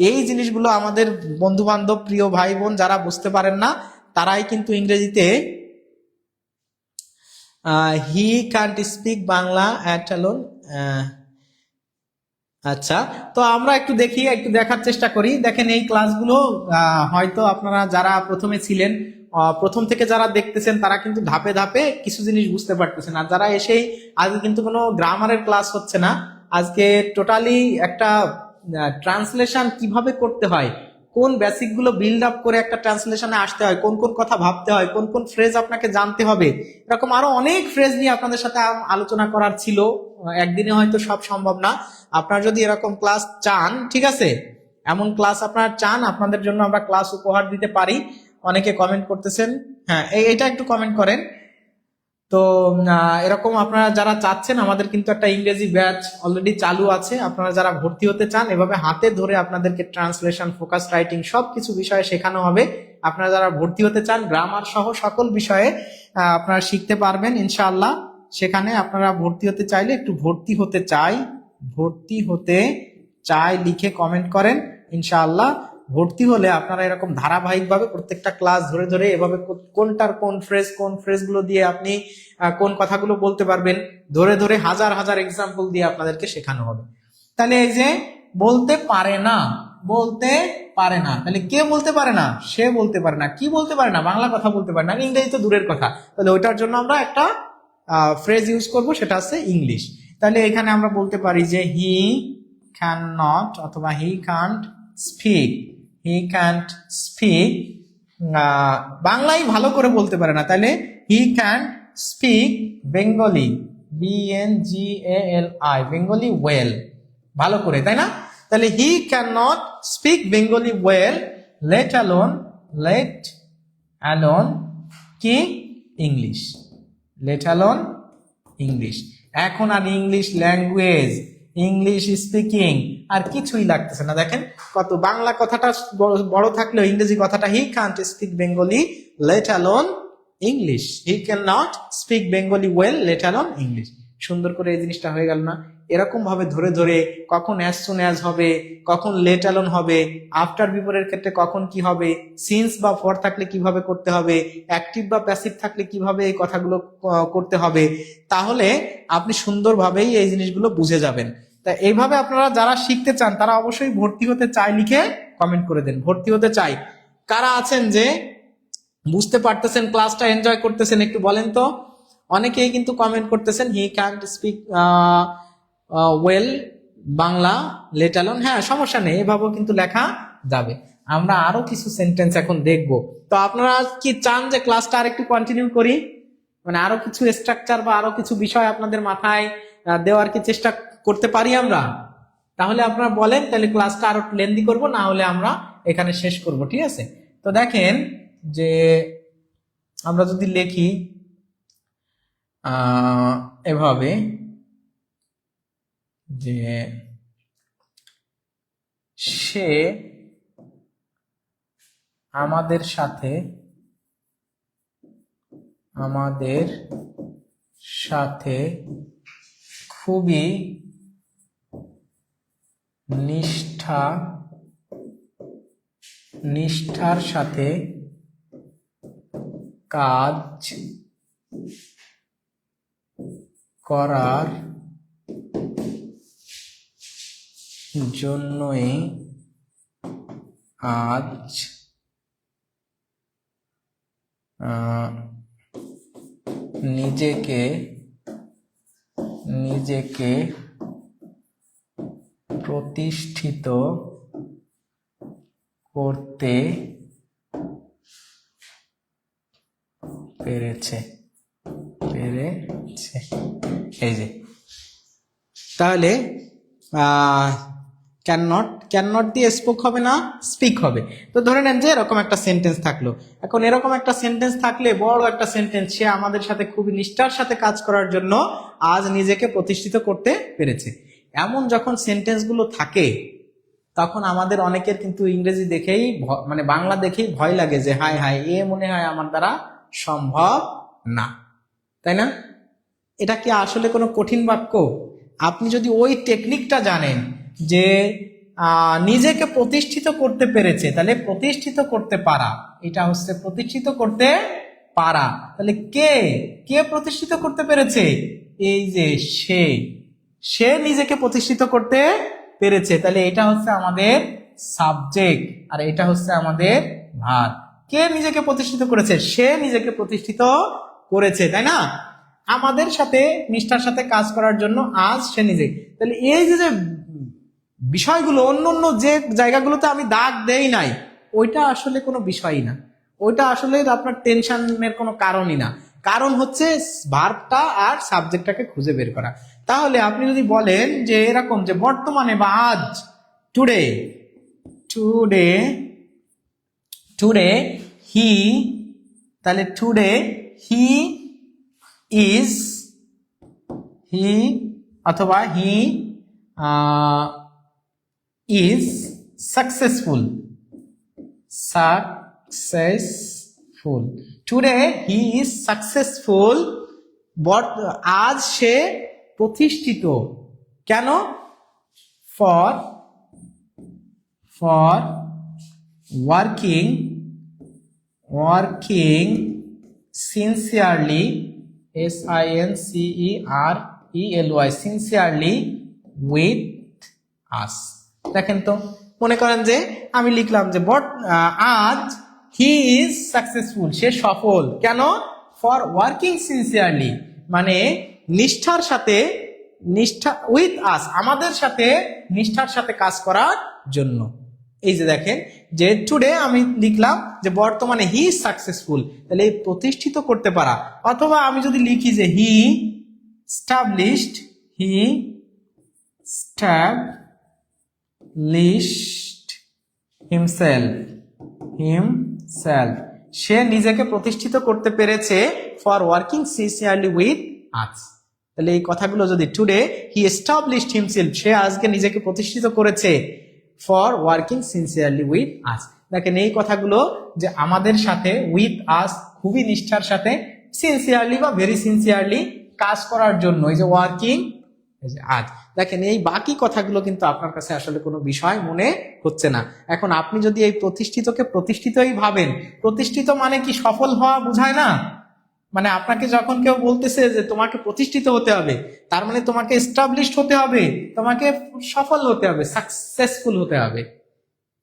এই জিনিসগুলো আমাদের বন্ধু বান্ধব, প্রিয় ভাই বোন যারা বুঝতে পারেন না, তারাই কিন্তু ইংরেজিতে হি Kant speak Bangla at alone. আচ্ছা, তো আমরা একটু দেখার চেষ্টা করি। দেখেন, এই ক্লাসগুলো হয়তো আপনারা যারা প্রথমে ছিলেন, প্রথম থেকে যারা দেখতেছেন, তারা কিন্তু ধাপে ধাপে কিছু জিনিস বুঝতে পারতেছেন। আর যারা এসেই, আজকে কিন্তু কোনো গ্রামারের ক্লাস হচ্ছে না, আজকে টোটালি একটা ট্রান্সলেশন কিভাবে করতে হয়, কোন বেসিক গুলো বিল্ড আপ করে একটা ট্রান্সলেশনে আসতে হয়, কোন কোন কথা ভাবতে হয়, কোন কোন ফ্রেজ আপনাকে জানতে হবে, এরকম আরো অনেক ফ্রেজ নিয়ে আপনাদের সাথে আলোচনা করার ছিল। একদিনে হয়তো সব সম্ভব না। আপনারা যদি এরকম ক্লাস চান, ঠিক আছে, এমন ক্লাস আপনারা চান, আপনাদের জন্য আমরা ক্লাস উপহার দিতে পারি। অনেকে কমেন্ট করতেছেন, হ্যাঁ, এটা একটু কমেন্ট করেন। তো এরকম আপনারা যারা চাচ্ছেন, আমাদের কিন্তু একটা ইংরেজি ব্যাচ অলরেডি চালু আছে। আপনারা যারা ভর্তি হতে চান, এভাবে হাতে ধরে আপনাদেরকে ট্রান্সলেশন, ফোকাস রাইটিং সবকিছু বিষয়ে শেখানো হবে। আপনারা যারা ভর্তি হতে চান, গ্রামার সহ সকল বিষয়ে আপনারা শিখতে পারবেন ইনশাআল্লাহ। সেখানে আপনারা ভর্তি হতে চাইলে একটু ভর্তি হতে চাই লিখে কমেন্ট করেন ইনশাআল্লাহ। ভর্তি হলে আপনারা এরকম ধারাবাহিকভাবে প্রত্যেকটা ক্লাস ধরে ধরে এভাবে কোনটার কোন ফ্রেজ গুলো দিয়ে আপনি কোন কথাগুলো বলতে পারবেন, ধরে ধরে হাজার হাজার এক্সাম্পল দিয়ে আপনাদেরকে শেখানো হবে। তাহলে এই যে বলতে পারে না, তাহলে কে বলতে পারে না? সে বলতে পারে না। কি বলতে পারে না? বাংলা কথা বলতে পারে না, ইংরেজি তো দূরের কথা। তাহলে ওইটার জন্য আমরা একটা ফ্রেজ ইউজ করব, সেটা হচ্ছে ইংলিশ। তাহলে এখানে আমরা বলতে পারি যে হি ক্যান নট অথবা হি কান্ট স্পিক, বাংলাই ভালো করে বলতে পারে না। তাহলে he can speak Bengali, BNGALI, Bengali well, ভালো করে, তাই না? তাহলে he can not speak Bengali well, let alone কি ইংলিশ, ইংলিশ। এখন আর ইংলিশ ল্যাঙ্গুয়েজ, ইংলিশ স্পিকিং আর কিছুই লাগতেছে না। দেখেন কত বাংলা কথাটা বড় থাকলেও ইংরেজি কথাটা হি Kant speak Bengali let alone English, he can not speak Bengali well let alone English. সুন্দর করে এই জিনিসটা হয়ে গেল না? এরকম ভাবে ধরে ধরে কখন অ্যাজ সুন অ্যাজ হবে, কখন লেট অ্যালোন হবে, আফটার বিফোরের ক্ষেত্রে কখন কি হবে, সিন্স বা ফর থাকলে কিভাবে করতে হবে, অ্যাক্টিভ বা প্যাসিভ থাকলে কিভাবে এই কথাগুলো করতে হবে, তাহলে আপনি সুন্দরভাবেই এই জিনিসগুলো বুঝে যাবেন। তা এইভাবে আপনারা যারা শিখতে চান তারা অবশ্যই ভর্তি হতে চাই লিখে কমেন্ট করে দেন। ভর্তি হতে চাই কারা আছেন যে বুঝতে পারতেছেন, ক্লাসটা এনজয় করতেছেন, একটু বলেন তো। অনেকেই কিন্তু কমেন্ট করতেছেন হি can't speak well Bangla let alone. হ্যাঁ, সমস্যা নেই, এভাবেও কিন্তু লেখা যাবে। আমরা আরো কিছু সেন্টেন্স এখন দেখব। তো আপনারা কি চান যে ক্লাসটা আর একটু কন্টিনিউ করি, মানে আরো কিছু স্ট্রাকচার বা আরো কিছু বিষয় আপনাদের মাথায় দেওয়ার কি চেষ্টা করতে পারি আমরা? তাহলে আপনারা বলেন, তাহলে ক্লাসটা আরো লেন্দি করব, না হলে আমরা এখানে শেষ করব, ঠিক আছে? তো দেখেন যে আমরা যদি লিখি এভাবে যে সে আমাদের সাথে খুবই নিষ্ঠার সাথে কাজ করার জন্যই আজ নিজেকে প্রতিষ্ঠিত করতে পেরেছে। এই যে তাহলে ক্যান নট দিয়ে স্পোক হবে না, স্পিক হবে। তো ধরে নেন যে এরকম একটা সেন্টেন্স থাকলো। এখন এরকম একটা সেন্টেন্স থাকলে, বড় একটা সেন্টেন্স, সে আমাদের সাথে খুবই নিষ্ঠার সাথে কাজ করার জন্য আজ নিজেকে প্রতিষ্ঠিত করতে পেরেছে, এমন যখন সেন্টেন্স গুলো থাকে তখন আমাদের অনেকের কিন্তু ইংরেজি দেখেই মানে বাংলা দেখেই ভয় লাগে যে হায় হায়, এ মনে হয় আমার দ্বারা সম্ভব না, তাই না? এটা কি আসলে কোনো কঠিন বাক্য? আপনি যদি ওই টেকনিকটা জানেন যে নিজেকে প্রতিষ্ঠিত করতে পেরেছে, তাহলে প্রতিষ্ঠিত করতে পারা, এটা হচ্ছে প্রতিষ্ঠিত করতে পারা। তাহলে কে প্রতিষ্ঠিত করতে পেরেছে? এই যে সে নিজেকে প্রতিষ্ঠিত করতে পেরেছে। তাহলে এটা হচ্ছে আমাদের সাবজেক্ট আর এটা হচ্ছে আমাদের ভার্ব। কে নিজেকে প্রতিষ্ঠিত করেছে? সে নিজেকে প্রতিষ্ঠিত করেছে, তাই না? আমাদের সাথে নিষ্ঠার সাথে কাজ করার জন্য আজ সে নিজে। তাহলে এই যে বিষয়গুলো অন্য অন্য যে জায়গাগুলোতে আমি দাগ দেই নাই, ওইটা আসলে কোনো বিষয়ই না, ওইটা আসলে আপনার টেনশনের কোনো কারণই না। কারণ হচ্ছে ভার্বটা আর সাবজেক্টটাকে খুঁজে বের করা। তাহলে আপনি যদি বলেন যে এরকম যে বর্তমানে বা আজ, টুডে হি, তাহলে টুডে হি ইজ, হি অথবা he is successful, successful. Today he is successful, আজ সে প্রতিষ্ঠিত। কেন? For working sincerely, SINCERELY, sincerely with us. দেখেন তো, মনে করেন যে আমি লিখলাম যে আজ হি ইজ সাকসেসফুল, সে সফল। কেন? ফর ওয়ার্কিং সিনসিয়ারলি, মানে নিষ্ঠার সাথে, উইথ আস, আমাদের সাথে নিষ্ঠার সাথে কাজ করার জন্য। এই যে দেখেন যে টুডে আমি লিখলাম যে বর্তমানে হি ইজ সাকসেসফুল, তাহলে এই প্রতিষ্ঠিত করতে পারা। অথবা আমি যদি লিখি যে হি established himself, সে নিজেকে প্রতিষ্ঠিত করতে পেরেছে for working sincerely with us. তাহলে এই কথাগুলো যদি টুডে হি established himself, সে আজকে নিজেকে প্রতিষ্ঠিত করেছে for working sincerely with us. দেখেন এই কথাগুলো যে আমাদের সাথে, উইথ আস খুবই নিষ্ঠার সাথে, সিনসিয়ারলি বা ভেরি সিনসিয়ারলি কাজ করার জন্য, এই যে ওয়ার্কিং আজ। দেখেন এই বাকি কথাগুলো কিন্তু আপনার কাছে আসলে কোনো বিষয় মনে হচ্ছে না। এখন আপনি যদি এই প্রতিষ্ঠিতকে প্রতিষ্ঠিতই ভাবেন, প্রতিষ্ঠিত মানে কি সফল হওয়া বোঝায় না? মানে আপনাকে যখন কেউ বলতেছে যে তোমাকে প্রতিষ্ঠিত হতে হবে, তার মানে তোমাকে এস্টাবলিশড হতে হবে, তোমাকে সফল হতে হবে, সাকসেসফুল হতে হবে।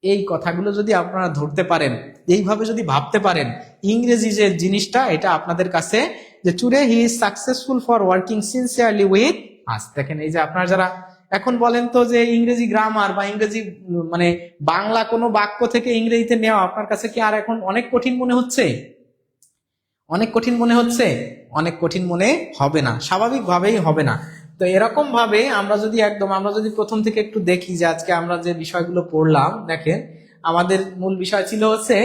এই কথাগুলো যদি আপনারা ধরতে পারেন, এইভাবে যদি ভাবতে পারেন, ইংরেজি যে জিনিসটা এটা আপনাদের কাছে, যে today he is successful for working sincerely with us. দেখেন এই যে আপনারা যারা এখন বলেন তো যে ইংরেজি গ্রামার বা ইংরেজি মানে বাংলা কোনো বাক্য থেকে ইংরেজিতে নেওয়া আপনার কাছে কি আর এখন অনেক কঠিন মনে হচ্ছে? অনেক কঠিন মনে হচ্ছে? অনেক কঠিন মনে হবে না, স্বাভাবিকভাবেই হবে না। তো এরকম ভাবে আমরা যদি প্রথম থেকে একটু দেখি যে আজকে আমরা যে বিষয়গুলো পড়লাম, দেখেন আমাদের মূল বিষয় ছিল হচ্ছে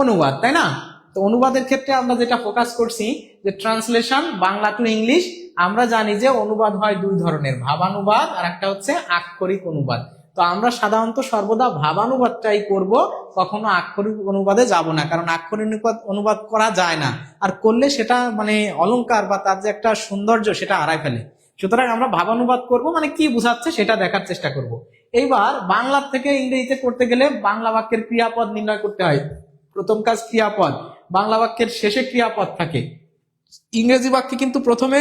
অনুবাদ, তাই না? তো অনুবাদের ক্ষেত্রে আমরা যেটা ফোকাস করছি যে ট্রান্সলেশন বাংলা টু ইংলিশ। আমরা জানি যে অনুবাদ হয় দুই ধরনের, ভাবানুবাদ আর একটা হচ্ছে আক্ষরিক অনুবাদ। তো আমরা সাধারণত সর্বদা ভাবানুবাদটাই করব, কখনো আক্ষরিক অনুবাদে যাব না, কারণ আক্ষরিক অনুবাদ করা যায় না, আর করলে সেটা মানে অলংকার বা তার যে একটা সৌন্দর্য সেটা হারায় ফেলে। সুতরাং আমরা ভাবানুবাদ করব, মানে কি বোঝাচ্ছে সেটা দেখার চেষ্টা করব। এইবার বাংলা থেকে ইংরেজিতে করতে গেলে বাংলা বাক্যের ক্রিয়াপদ নির্ণয় করতে হয়। প্রথম কাজ ক্রিয়াপদ, বাংলা বাক্যের শেষে ক্রিয়াপদ থাকে। ইংরেজি বাক্যে কিন্তু প্রথমে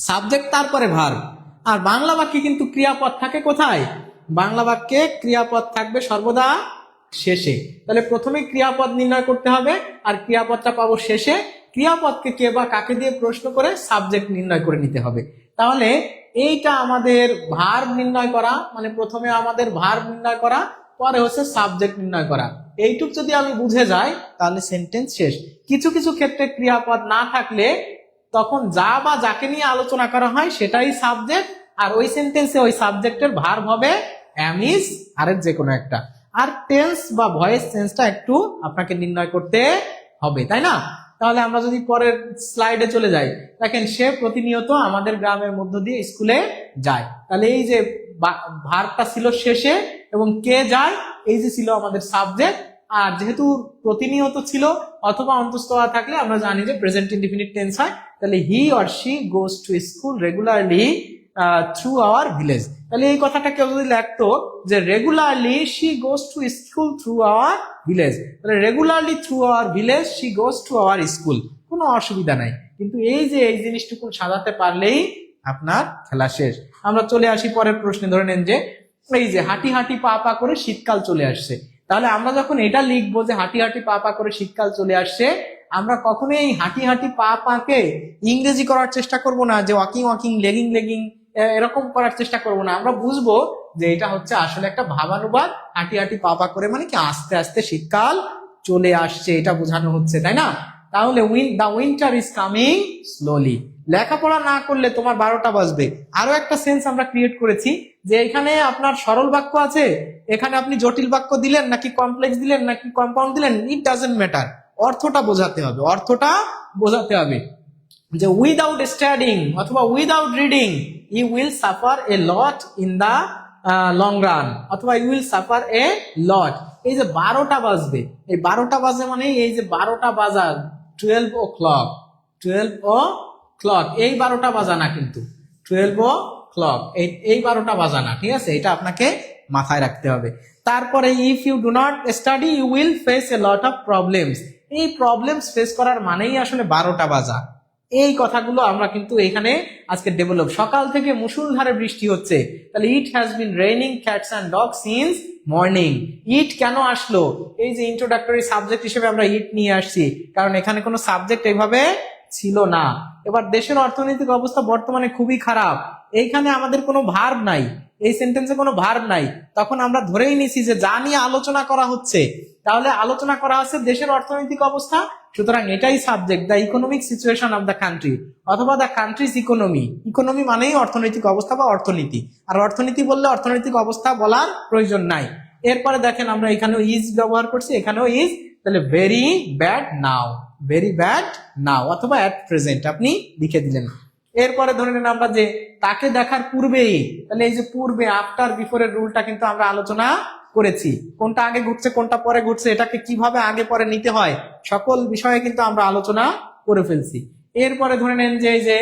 সাবজেক্ট তারপরে ভার্ব, আর বাংলা বাক্যে কিন্তু ক্রিয়াপদ থাকে কোথায়? বাংলা বাক্যে ক্রিয়াপদ থাকবে সর্বদা শেষে। তাহলে প্রথমে ক্রিয়াপদ নির্ণয় করতে হবে, আর ক্রিয়াপদটা পাবো শেষে। ক্রিয়াপদকে কে বা কাকে দিয়ে প্রশ্ন করে সাবজেক্ট নির্ণয় করে নিতে হবে। তাহলে এইটা আমাদের ভার্ব নির্ণয় করা, মানে প্রথমে আমাদের ভার্ব নির্ণয় করা, পরে হচ্ছে সাবজেক্ট নির্ণয় করা। এইটুক যদি আমি বুঝে যাই তাহলে সেন্টেন্স শেষ। কিছু কিছু ক্ষেত্রে ক্রিয়াপদ না থাকলে তখন যা বা যাকে নিয়ে আলোচনা করা হয় সেটাই সাবজেক্ট, আর ওই সেন্টেন্সে ওই সাবজেক্টের ভার্ব হবে অ্যাম, ইজ, আরের যে কোনো একটা। আর টেন্স বা ভয়েস চেঞ্জটা একটু আপনাকে নির্ণয় করতে হবে, তাই না? তাহলে আমরা যদি পরের স্লাইডে চলে যাই, দেখেন সে প্রতিনিয়ত আমাদের গ্রামের মধ্য দিয়ে স্কুলে যায়। তাহলে এই যে ভার্বটা ছিল শেষে এবং কে যায়, এই যে ছিল আমাদের সাবজেক্ট। আর যেহেতু প্রতিনিয়ত ছিল অথবা অন্তস্থ থাকলে আমরা জানি যে প্রেজেন্ট ইনডিফিনিট টেন্স হয়। তাহলে he or she goes to school regularly through our village. তাহলে এই কথাটা কেউ যদি লাগতো যে regularly she goes to school through our village, তাহলে regularly through our village she goes to our school, কোনো অসুবিধা নাই। কিন্তু এই যে এই জিনিসটুকু সাজাতে পারলেই আপনার খেলা শেষ। আমরা চলে আসি পরের প্রশ্নে। ধরে নেন যে এই যে হাঁটি হাঁটি পা পা করে শীতকাল চলে আসছে, তাহলে আমরা যখন এটা লিখবো যে হাঁটি হাঁটি পা পা করে শীতকাল চলে আসছে, আমরা কখনোই এই হাঁটি হাঁটি পা পাকে ইংরেজি করার চেষ্টা করব না, যে ওয়াকিং ওয়াকিং, লেগিং লেগিং এরকম করার চেষ্টা করব না। আমরা বুঝবো যে এটা হচ্ছে আসলে একটা ভাবানুবাদ। হাঁটি হাঁটি পা পা করে মানে কি আস্তে আস্তে শীতকাল চলে আসছে, এটা বোঝানো হচ্ছে, তাই না? তাহলে the winter is coming slowly. লেখাপড়া না করলে তোমার 12টা বাজবে। আরো একটা সেন্স আমরা ক্রিয়েট করেছি যে এখানে আপনার সরল বাক্য আছে, এখানে আপনি জটিল বাক্য দিলেন নাকি কমপ্লেক্স দিলেন নাকি কম্পাউন্ড দিলেন, ইট ডাজেন্ট ম্যাটার, অর্থটা বোঝাতে হবে, অর্থটা বোঝাতে হবে। যে উইদাউট স্টাডিং অথবা without reading you will suffer a lot in the long run, অথবা you will suffer a lot. এই যে 12টা বাজবে, এই 12টা বাজে মানে এই যে 12টা বাজা 12 ও ক্লক, 12 ও ক্লক, এই 12টা বাজা না কিন্তু 12 ও ক্লক, এই 12টা বাজা না, ঠিক আছে? এটা আপনাকে মাথায় রাখতে হবে। তারপরে if you do not study you will face a lot of problems, এই প্রবলেমস ফেস করার মানেই আসলে 12টা বাজা। এই কথাগুলো আমরা কিন্তু এখানে আজকে ডেভেলপ। সকাল থেকে মুষলধারে বৃষ্টি হচ্ছে, তাহলে it has been raining cats and dog since morning. It কেন আসলো? এই যে ইন্ট্রোডাক্টরি সাবজেক্ট হিসেবে আমরা ইট নিয়ে আসছি, কারণ এখানে কোনো সাবজেক্ট এইভাবে ছিল না। এবার দেশের অর্থনৈতিক অবস্থা বর্তমানে খুবই খারাপ, এইখানে আমাদের কোনো ভার্ব নাই, এই সেন্টেন্সে কোনো ভার্ব নাই, তখন আমরা ধরেই নিছি যে যা নিয়ে আলোচনা করা হচ্ছে, তাহলে আলোচনা করা হচ্ছে দেশের অর্থনৈতিক অবস্থা, সুতরাং এটাই subject, the economic situation of the country, অথবা দ্য কান্ট্রিজ ইকোনমি। ইকোনমি মানেই অর্থনৈতিক অবস্থা বা অর্থনীতি, আর অর্থনীতি বললে অর্থনৈতিক অবস্থা বলার প্রয়োজন নাই। এরপরে দেখেন আমরা এখানেও ইজ ব্যবহার করছি, এখানেও ইজ, তাহলে ভেরি ব্যাড নাও, ভেরি ব্যাড নাও, অথবা অ্যাট প্রেজেন্ট আপনি লিখে দিলেন। এরপরে ধরে নেন আমরা যে তাকে দেখার পূর্বেই, তাহলে এই যে পূর্বে, আফটার বিফোরের রুলটা কিন্তু আমরা আলোচনা করেছি, কোনটা আগে ঘুরছে কোনটা পরে ঘুরছে, এটাকে কিভাবে আগে পরে নিতে হয়, সকল বিষয়ে কিন্তু আমরা আলোচনা করে ফেলছি। এরপরে ধরে নেন যে এই যে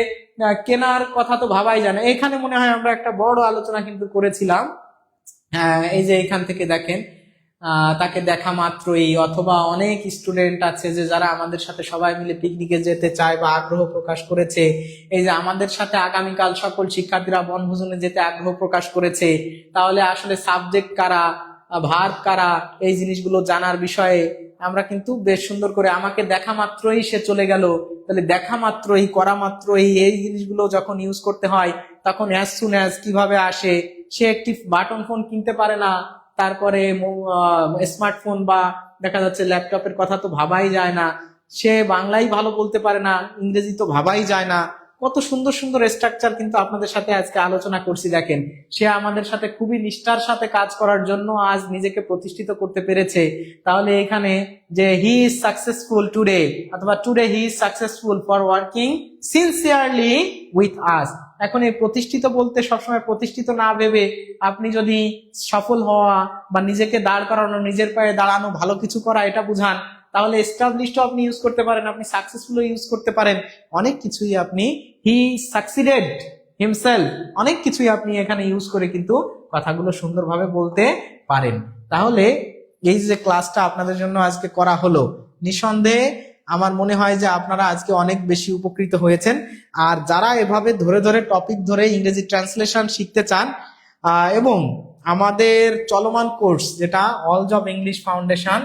কেনার কথা তো ভাবাই যায় না, এখানে মনে হয় আমরা একটা বড় আলোচনা কিন্তু করেছিলাম। এই যে এখান থেকে দেখেন তাকে দেখা মাত্রই, অথবা অনেক স্টুডেন্ট আছে যে যারা আমাদের সাথে সবাই মিলে পিকনিকে যেতে চায় বা আগ্রহ প্রকাশ করেছে, এই যে আমাদের সাথে আগামীকাল সকল শিক্ষার্থীরা বনভোজনে যেতে আগ্রহ প্রকাশ করেছে, তাহলে আসলে সাবজেক্ট কারা, ভার্ব কারা, এই জিনিসগুলো জানার বিষয়ে আমরা কিন্তু বেশ সুন্দর করে, আমাকে দেখা মাত্রই সে চলে গেল, তাহলে দেখা মাত্রই, করা মাত্রই, এই জিনিসগুলো যখন ইউজ করতে হয় তখন অ্যাজ সুন অ্যাজ কিভাবে আসে, সে একটি বাটন ফোন কিনতে পারে না, তারপরে স্মার্টফোন বা দেখা যাচ্ছে ল্যাপটপের কথা তো ভাবাই যায় না, সে বাংলাই ভালো বলতে পারে না, ইংরেজি তো ভাবাই যায় না। কত সুন্দর সুন্দর স্ট্রাকচার কিন্তু আপনাদের সাথে আজকে আলোচনা করছি। দেখেন সে আমাদের সাথে খুবই নিষ্ঠার সাথে কাজ করার জন্য আজ নিজেকে প্রতিষ্ঠিত করতে পেরেছে। তাহলে এখানে যে হি ইজ সাকসেসফুল টুডে, অথবা today he is successful for working sincerely with us. এখন এই প্রতিষ্ঠিত বলতে সবসময় প্রতিষ্ঠিত না ভেবে আপনি যদি সফল হওয়া বা নিজেকে দাঁড় করানো, নিজের পায়ে দাঁড়ানো, ভালো কিছু করা এটা বুঝান, তাহলে এস্টাবলিশড আপনি ইউজ করতে পারেন, আপনি সাকসেসফুল ইউজ করতে পারেন, অনেক কিছুই আপনি হি সাকসিডেড হিমসেলফ, অনেক কিছুই আপনি এখানে ইউজ করে কিন্তু কথাগুলো সুন্দরভাবে বলতে পারেন। তাহলে এই যে ক্লাসটা আপনাদের জন্য আজকে করা হলো, নিঃসন্দেহে আমার মনে হয় যে আপনারা আজকে অনেক বেশি উপকৃত হয়েছেন। আর যারা এভাবে ধরে ধরে টপিক ধরে ইংরেজি ট্রান্সলেশন শিখতে চান এবং আমাদের চলমান কোর্স যেটা all job English foundation,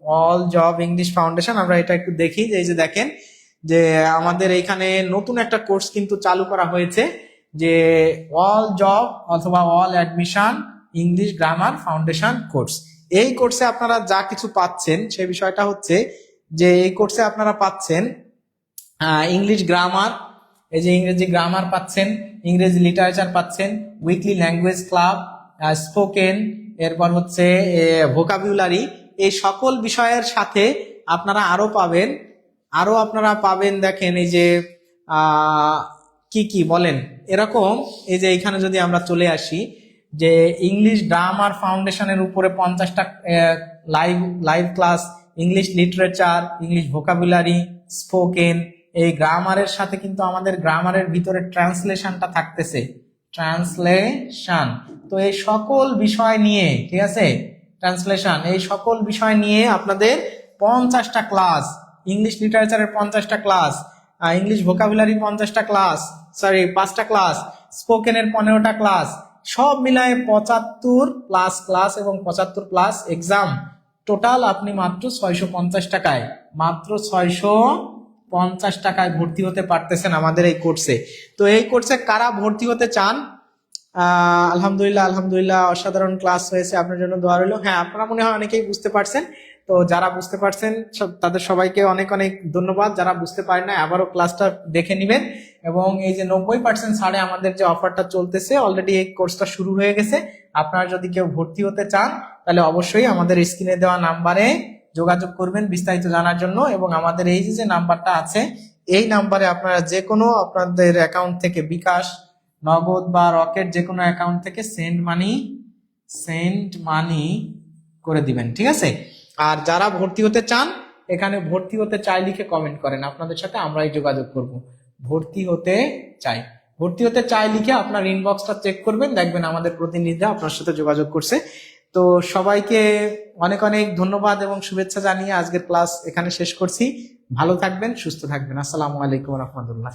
all job English foundation, আমরা এটা একটু দেখি যে এই যে দেখেন যে আমাদের এখানে নতুন একটা কোর্স কিন্তু চালু করা হয়েছে, যে অল জব অথবা all admission English grammar foundation course. এই কোর্সে আপনারা যা কিছু পাচ্ছেন সেই বিষয়টা হচ্ছে যে এই কোর্সে আপনারা পাচ্ছেন ইংলিশ গ্রামার, এই যে ইংরেজি গ্রামার পাচ্ছেন, ইংরেজি লিটারেচার পাচ্ছেন, উইকলি ল্যাঙ্গুয়েজ ক্লাব, স্পোকেন, এরপর হচ্ছে ভোকাবুলারি, এই সকল বিষয়ের সাথে আপনারা আপনারা পাবেন দেখেন এই যে কি কি বলেন এরকম। এই যে এখানে যদি আমরা চলে আসি যে ইংলিশ গ্রামার ফাউন্ডেশনের উপরে 50টা live class, English literature, English vocabulary, spoken, এই গ্রামারের সাথে কিন্তু আমাদের গ্রামারের ভিতরে ট্রান্সলেশনটা থাকতেছে, ট্রান্সলেশন। তো এই সকল বিষয় নিয়ে, ঠিক আছে, ট্রান্সলেশন, এই সকল বিষয় নিয়ে আপনাদের 50টা ক্লাস, ইংলিশ লিটারেচারের 50টা ক্লাস, ইংলিশ ভোকাবুলারি 50টা ক্লাস, 5টা ক্লাস, স্পোকেনের 15টা ক্লাস, সব মিলায়ে 75 প্লাস ক্লাস এবং 75 প্লাস এক্সাম, টোটাল আপনি মাত্র 650 টাকায়, মাত্র 650 টাকায় ভর্তি হতে পারতেছেন আমাদের এই কোর্সে। তো এই কোর্সে কারা ভর্তি হতে চান? আলহামদুলিল্লাহ অসাধারণ ক্লাস হয়েছে, আপনার জন্য দোয়া রইল। হ্যাঁ, আপনারা মনে হয় অনেকেই বুঝতে পারছেন, তো যারা বুঝতে পারছেন তাদের সবাইকে অনেক অনেক ধন্যবাদ। যারা বুঝতে পারেন না আবারও ক্লাসটা দেখে নেবেন। এবং এই যে 90% ছাড়ে আমাদের যে অফারটা চলতেছে, অলরেডি এই কোর্সটা শুরু হয়ে গেছে। আপনারা যদি কেউ ভর্তি হতে চান তাহলে অবশ্যই আমাদের স্ক্রিনে দেওয়া নাম্বারে যোগাযোগ করবেন বিস্তারিত জানার জন্য। এবং আমাদের এই যে নাম্বারটা আছে এই নাম্বারে আপনারা যে কোনো আপনাদের অ্যাকাউন্ট থেকে বিকাশ, নগদ বা রকেট যে কোনো অ্যাকাউন্ট থেকে সেন্ড মানি করে দিবেন, ঠিক আছে? আর যারা ভর্তি হতে চান এখানে ভর্তি হতে চাই লিখে কমেন্ট করেন, আপনাদের সাথে আমরাই যোগাযোগ করব। ভর্তি হতে চাই, ভর্তি হতে চাই লিখে আপনার ইনবক্সটা চেক করবেন, দেখবেন আমাদের প্রতিনিধিরা আপনার সাথে যোগাযোগ করছে। তো সবাইকে অনেক অনেক ধন্যবাদ এবং শুভেচ্ছা জানিয়ে আজকের ক্লাস এখানে শেষ করছি। ভালো থাকবেন, সুস্থ থাকবেন। আসসালামু আলাইকুম রহমতুল্লাহ।